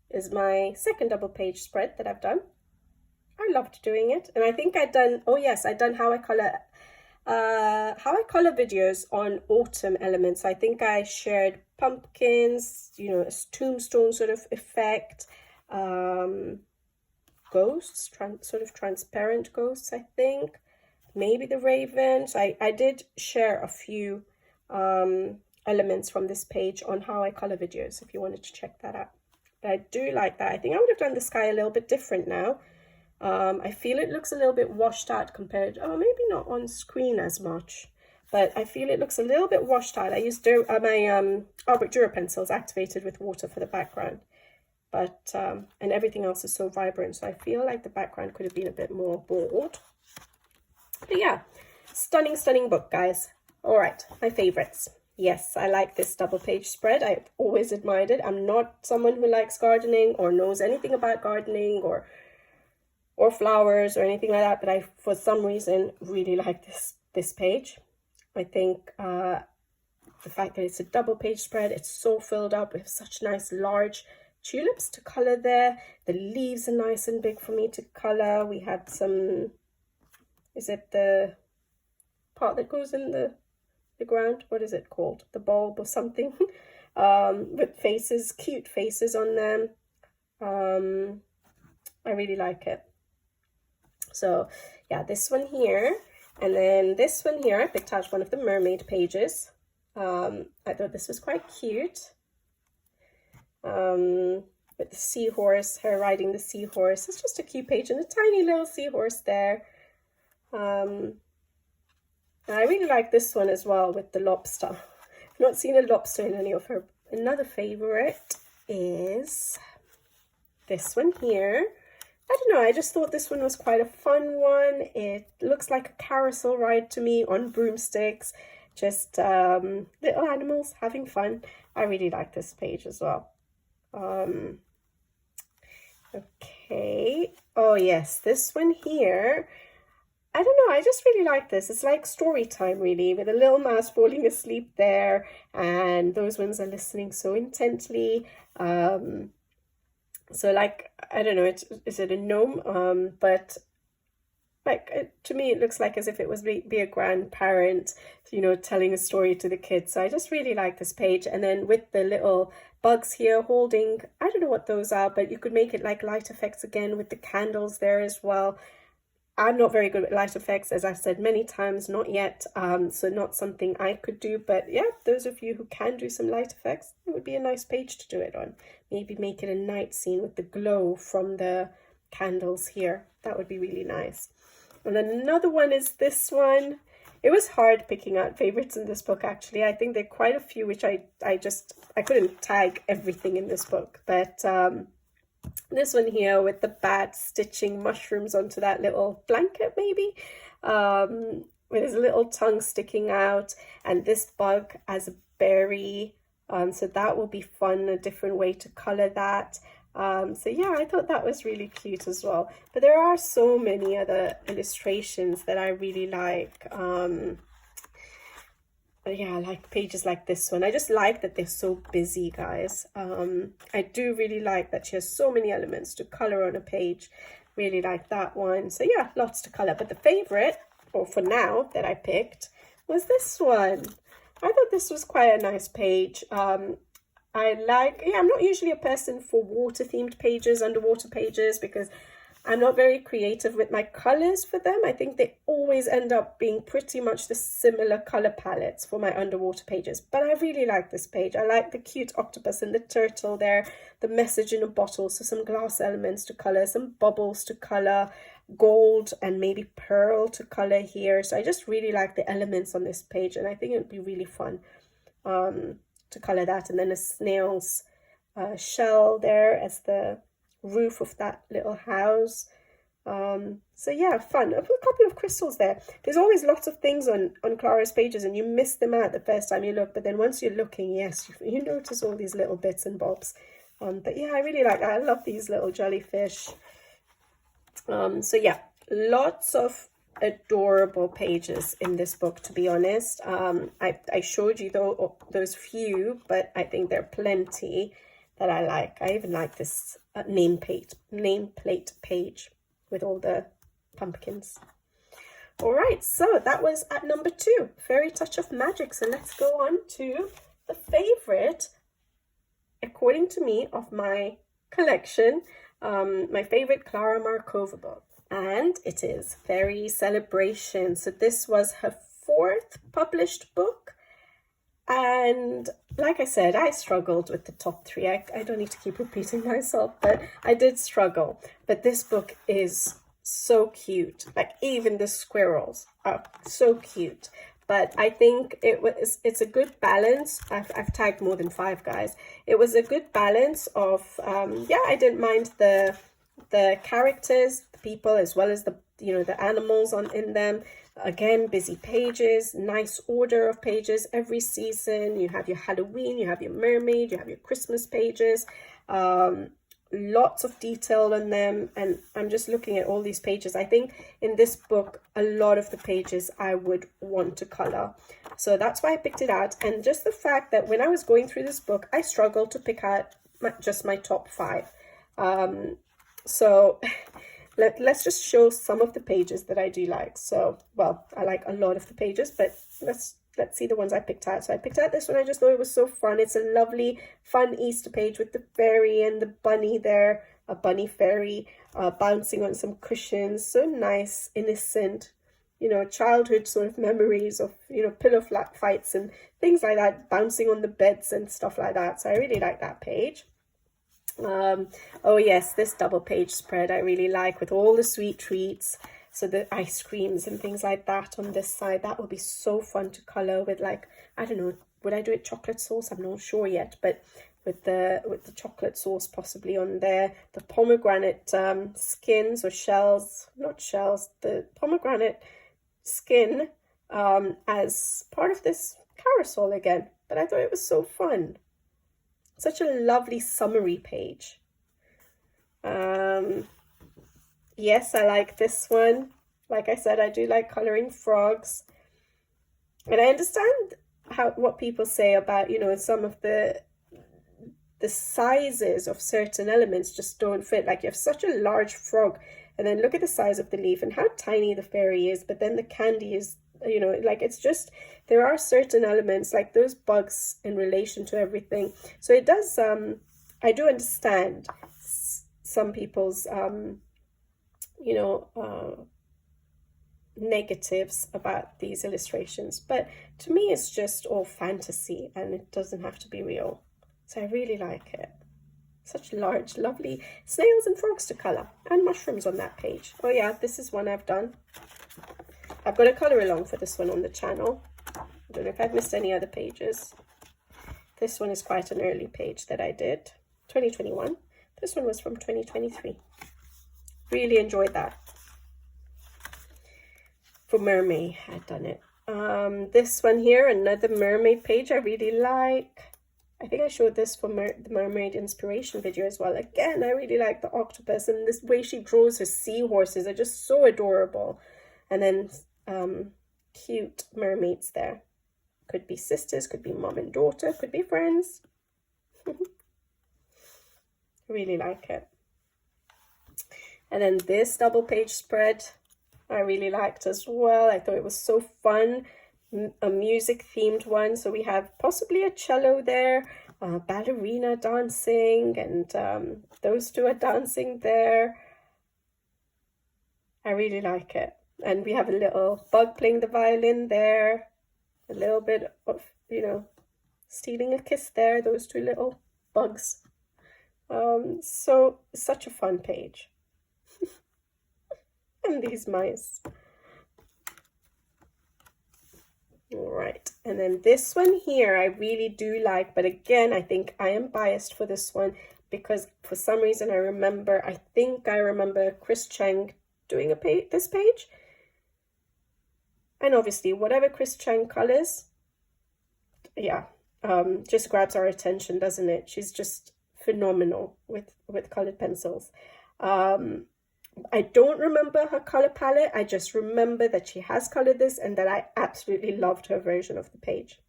is my second double page spread that I've done. I loved doing it. And I think I'd done, oh yes, I'd done how I color videos on autumn elements. I think I shared pumpkins, you know, a tombstone sort of effect, ghosts, sort of transparent ghosts, I think, maybe the ravens. I did share a few elements from this page on how I color videos if you wanted to check that out. But I do like that. I think I would have done the sky a little bit different now. I feel it looks a little bit washed out compared, oh, maybe not on screen as much, but I feel it looks a little bit washed out. I used my Albert Dura pencils activated with water for the background, but and everything else is so vibrant, so I feel like the background could have been a bit more bold. But yeah, stunning, stunning book, guys. All right, my favorites. Yes, I like this double page spread. I've always admired it. I'm not someone who likes gardening or knows anything about gardening or or flowers or anything like that, but I, for some reason, really like this page. I think the fact that it's a double page spread, it's so filled up with such nice large tulips to color there. The leaves are nice and big for me to color. We had some, is it the part that goes in the ground? What is it called? The bulb or something? With faces, cute faces on them. I really like it. So yeah, this one here, and then this one here, I picked out one of the mermaid pages. I thought this was quite cute. With the seahorse, her riding the seahorse. It's just a cute page and a tiny little seahorse there. I really like this one as well with the lobster. I've not seen a lobster in any of her. Another favorite is this one here. I don't know, I just thought this one was quite a fun one. It looks like a carousel ride to me on broomsticks. Just little animals having fun. I really like this page as well. Okay. Oh yes, this one here. I don't know, I just really like this. It's like story time really, with a little mouse falling asleep there, and those ones are listening so intently. So like, I don't know, is it a gnome? But like, to me, it looks like as if it was be a grandparent, you know, telling a story to the kids. So I just really like this page. And then with the little bugs here holding, I don't know what those are, but you could make it like light effects again with the candles there as well. I'm not very good with light effects, as I've said many times, not yet. So not something I could do, but yeah, those of you who can do some light effects, it would be a nice page to do it on. Maybe make it a night scene with the glow from the candles here. That would be really nice. And then another one is this one. It was hard picking out favorites in this book, actually. I think there are quite a few which I couldn't tag everything in this book, but this one here with the bat stitching mushrooms onto that little blanket, maybe, with his little tongue sticking out, and this bug as a berry. So that will be fun, a different way to color that. So yeah, I thought that was really cute as well. But there are so many other illustrations that I really like. Yeah, I like pages like this one. I just like that they're so busy, guys. I do really like that she has so many elements to color on a page. Really like that one. So yeah, lots to color. But the favorite, or for now, that I picked was this one. I thought this was quite a nice page. I'm not usually a person for water themed pages, underwater pages, because I'm not very creative with my colors for them. I think they always end up being pretty much the similar color palettes for my underwater pages. But I really like this page. I like the cute octopus and the turtle there, the message in a bottle, so some glass elements to color, some bubbles to color, gold and maybe pearl to color here. So I just really like the elements on this page, and I think it would be really fun to color that. And then a snail's shell there as the roof of that little house. So yeah, fun. I put a couple of crystals there. There's always lots of things on Klara's pages and you miss them out the first time you look, but then once you're looking, yes, you notice all these little bits and bobs. But yeah, I really like that. I love these little jellyfish. So yeah, lots of adorable pages in this book, to be honest. I showed you those few, but I think there are plenty that I like. I even like this nameplate page with all the pumpkins. All right, so that was at number 2, Fairy Touch of Magic. So let's go on to the favorite, according to me, of my collection, my favorite Klara Markova book, and it is Fairy Celebration. So this was her 4th published book. And like I said, I struggled with the top 3. I don't need to keep repeating myself, but I did struggle. But this book is so cute. Like, even the squirrels are so cute. But I think it's a good balance. I've tagged more than 5, guys. It was a good balance of, yeah, I didn't mind the characters, the people, as well as the animals in them. Again, busy pages, nice order of pages every season. You have your Halloween, you have your mermaid, you have your Christmas pages. lots of detail on them, and I'm just looking at all these pages. I think in this book a lot of the pages I would want to color, so that's why I picked it out. And just the fact that when I was going through this book, I struggled to pick out just my top 5. So let's just show some of the pages that I do like. So, well, I like a lot of the pages, but let's see the ones I picked out. So I picked out this one. I just thought it was so fun. It's a lovely, fun Easter page with the fairy and the bunny there, a bunny fairy bouncing on some cushions. So nice, innocent, you know, childhood sort of memories of, you know, pillow fights and things like that, bouncing on the beds and stuff like that. So I really like that page. Oh yes, this double page spread I really like, with all the sweet treats. So the ice creams and things like that on this side, that would be so fun to color with, like, I don't know, would I do it chocolate sauce? I'm not sure yet, but with the chocolate sauce possibly on there. The pomegranate skins or shells, not shells, the pomegranate skin as part of this carousel again. But I thought it was so fun. Such a lovely summery page. Yes, I like this one. Like I said, I do like coloring frogs. And I understand what people say about, you know, some of the sizes of certain elements just don't fit. Like, you have such a large frog, and then look at the size of the leaf and how tiny the fairy is, but then the candy is, you know, like, it's just, there are certain elements like those bugs in relation to everything. So it does, I do understand some people's, you know, negatives about these illustrations, but to me it's just all fantasy and it doesn't have to be real. So I really like it. Such large, lovely snails and frogs to color, and mushrooms on that page. Oh yeah, this is one I've done. I've got a color along for this one on the channel. I don't know if I've missed any other pages. This one is quite an early page that I did, 2021. This one was from 2023. Really enjoyed that. For mermaid, I'd done it. This one here, another mermaid page I really like. I think I showed this for the mermaid inspiration video as well. Again, I really like the octopus, and this way she draws her seahorses are just so adorable. And then cute mermaids there. Could be sisters, could be mom and daughter, could be friends. Really like it. And then this double page spread I really liked as well. I thought it was so fun. A music themed one. So we have possibly a cello there, ballerina dancing, and those two are dancing there. I really like it. And we have a little bug playing the violin there. A little bit of, you know, stealing a kiss there, those two little bugs. So such a fun page. And these mice. All right, and then this one here I really do like, but again I think I am biased for this one because for some reason I think I remember Chris Cheng doing this page, and obviously whatever Chris Cheng colors, yeah, just grabs our attention, doesn't it? She's just phenomenal with colored pencils. I don't remember her color palette. I just remember that she has colored this and that I absolutely loved her version of the page.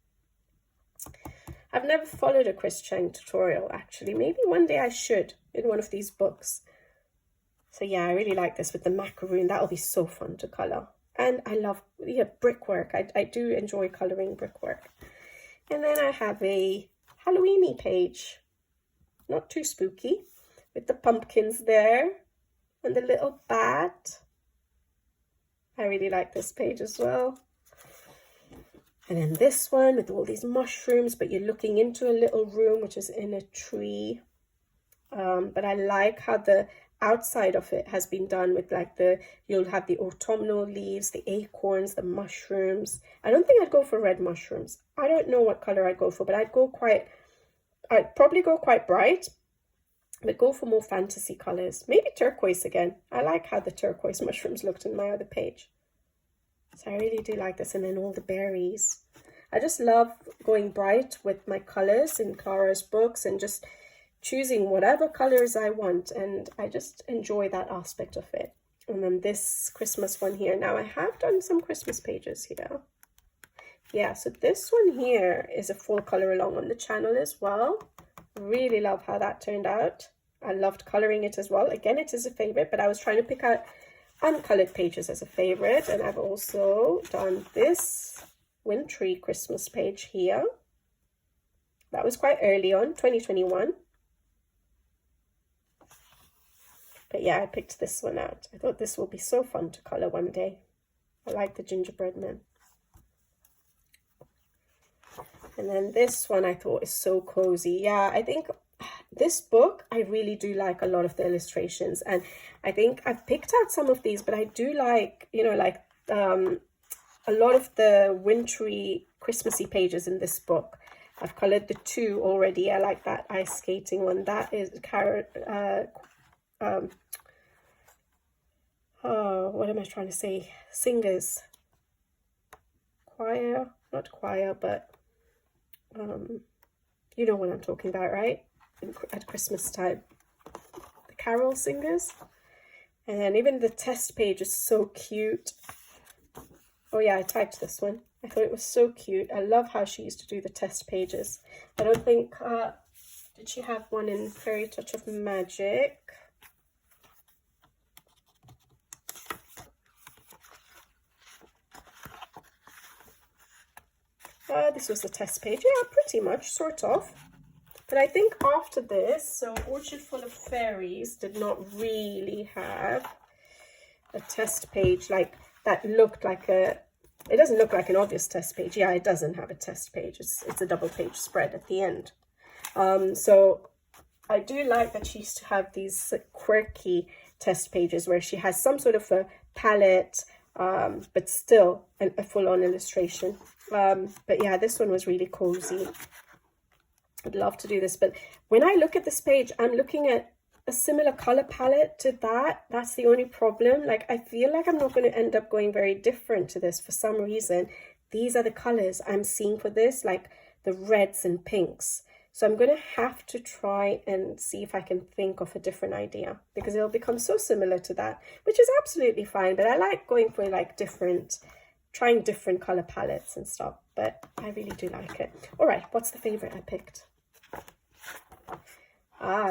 I've never followed a Chris Cheng tutorial, actually. Maybe one day I should in one of these books. So yeah, I really like this with the macaroon. That'll be so fun to color. And I love, yeah, brickwork. I do enjoy coloring brickwork. And then I have a Halloweeny page. Not too spooky, with the pumpkins there. And the little bat. I really like this page as well. And then this one with all these mushrooms, but you're looking into a little room which is in a tree. But I like how the outside of it has been done with like you'll have the autumnal leaves, the acorns, the mushrooms. I don't think I'd go for red mushrooms. I don't know what color I'd go for, but I'd probably go quite bright. But go for more fantasy colors. Maybe turquoise again. I like how the turquoise mushrooms looked in my other page. So I really do like this. And then all the berries. I just love going bright with my colors in Klara's books and just choosing whatever colors I want, and I just enjoy that aspect of it. And then this Christmas one here. Now I have done some Christmas pages here. Yeah, so this one here is a full color along on the channel as well. Really love how that turned out. I loved coloring it as well. Again, it is a favorite, but I was trying to pick out uncolored pages as a favorite. And I've also done this wintry Christmas page here. That was quite early on, 2021. But yeah, I picked this one out. I thought this will be so fun to color one day. I like the gingerbread man. And then this one I thought is so cozy. Yeah, I think this book, I really do like a lot of the illustrations. And I think I've picked out some of these, but I do like, you know, like a lot of the wintry Christmassy pages in this book. I've colored the two already. I like that ice skating one. That is what am I trying to say? Singers. Choir, not choir, but you know what I'm talking about, right? At Christmas time. The carol singers. And then even the test page is so cute. Oh yeah, I typed this one. I thought it was so cute. I love how she used to do the test pages. I don't think, did she have one in Fairy Touch of Magic? This was the test page. Yeah, pretty much, sort of. But I think after this, so Orchard Full of Fairies did not really have a test page like that looked like a, it doesn't look like an obvious test page. Yeah, it doesn't have a test page. It's a double page spread at the end. So I do like that she used to have these quirky test pages where she has some sort of a palette, but still a full-on illustration. But yeah, this one was really cozy. I'd love to do this, but when I look at this page, I'm looking at a similar color palette to that. That's the only problem. Like, I feel like I'm not going to end up going very different to this for some reason. These are the colors I'm seeing for this, like the reds and pinks. So I'm going to have to try and see if I can think of a different idea, because it'll become so similar to that, which is absolutely fine. But I like going for like trying different color palettes and stuff, but I really do like it. All right, what's the favorite I picked?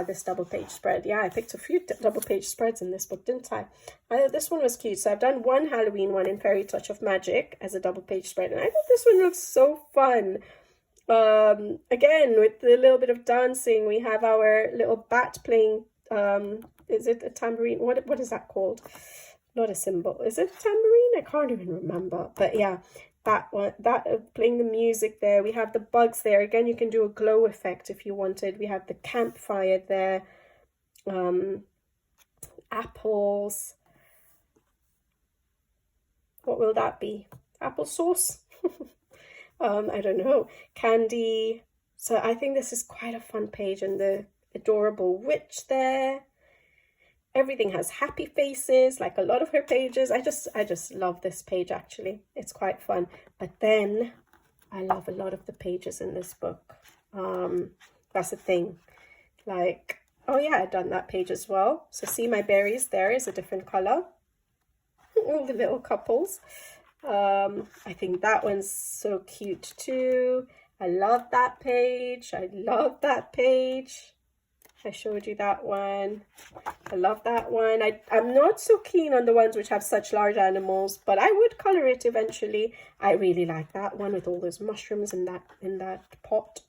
This double page spread. Yeah, I picked a few double page spreads in this book, didn't I? This one was cute. So I've done one Halloween one in Fairy Touch of Magic as a double page spread, and I thought this one looks so fun. Again, with a little bit of dancing, we have our little bat playing, is it a tambourine? What is that called? Not a cymbal. Is it a tambourine? I can't even remember. But yeah, that one, playing the music there. We have the bugs there. Again, you can do a glow effect if you wanted. We have the campfire there. Apples. What will that be? Applesauce? I don't know. Candy. So I think this is quite a fun page, and the adorable witch there. Everything has happy faces, like a lot of her pages. I just love this page, actually. It's quite fun. But then I love a lot of the pages in this book. That's the thing. Like, oh yeah, I've done that page as well. So see my berries there is a different color. All the little couples. I think that one's so cute too. I love that page. I love that page. I showed you that one. I love that one. I'm not so keen on the ones which have such large animals, but I would color it eventually. I really like that one with all those mushrooms in that pot.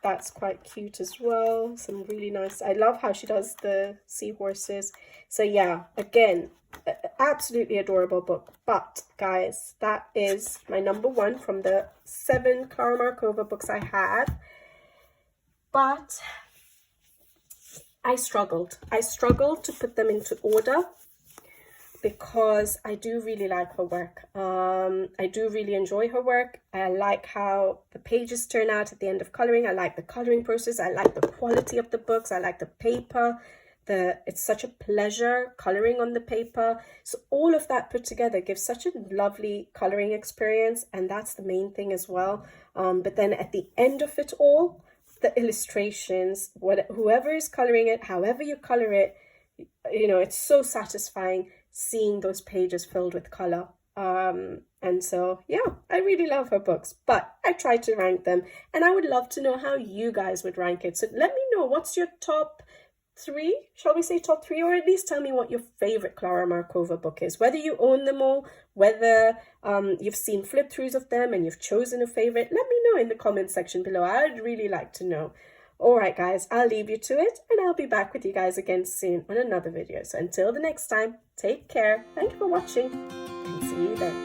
That's quite cute as well. Some really nice. I love how she does the seahorses. So yeah, again, absolutely adorable book. But guys, that is my number one from the 7 Klara Markova books I have. But I struggled to put them into order, because I do really like her work. I do really enjoy her work. I like how the pages turn out at the end of coloring. I like the coloring process. I like the quality of the books. I like the paper. It's such a pleasure coloring on the paper. So all of that put together gives such a lovely coloring experience, and that's the main thing as well. But then at the end of it all, the illustrations, whoever is coloring it, however you color it, you know, it's so satisfying seeing those pages filled with color. And so, yeah, I really love her books, but I try to rank them, and I would love to know how you guys would rank it. So let me know, what's your top 3? Shall we say top 3? Or at least tell me what your favorite Klara Markova book is, whether you own them all, whether you've seen flip throughs of them and you've chosen a favorite. Let me know in the comment section below. I'd really like to know. All right, guys, I'll leave you to it, and I'll be back with you guys again soon on another video. So until the next time, take care. Thank you for watching, and see you then.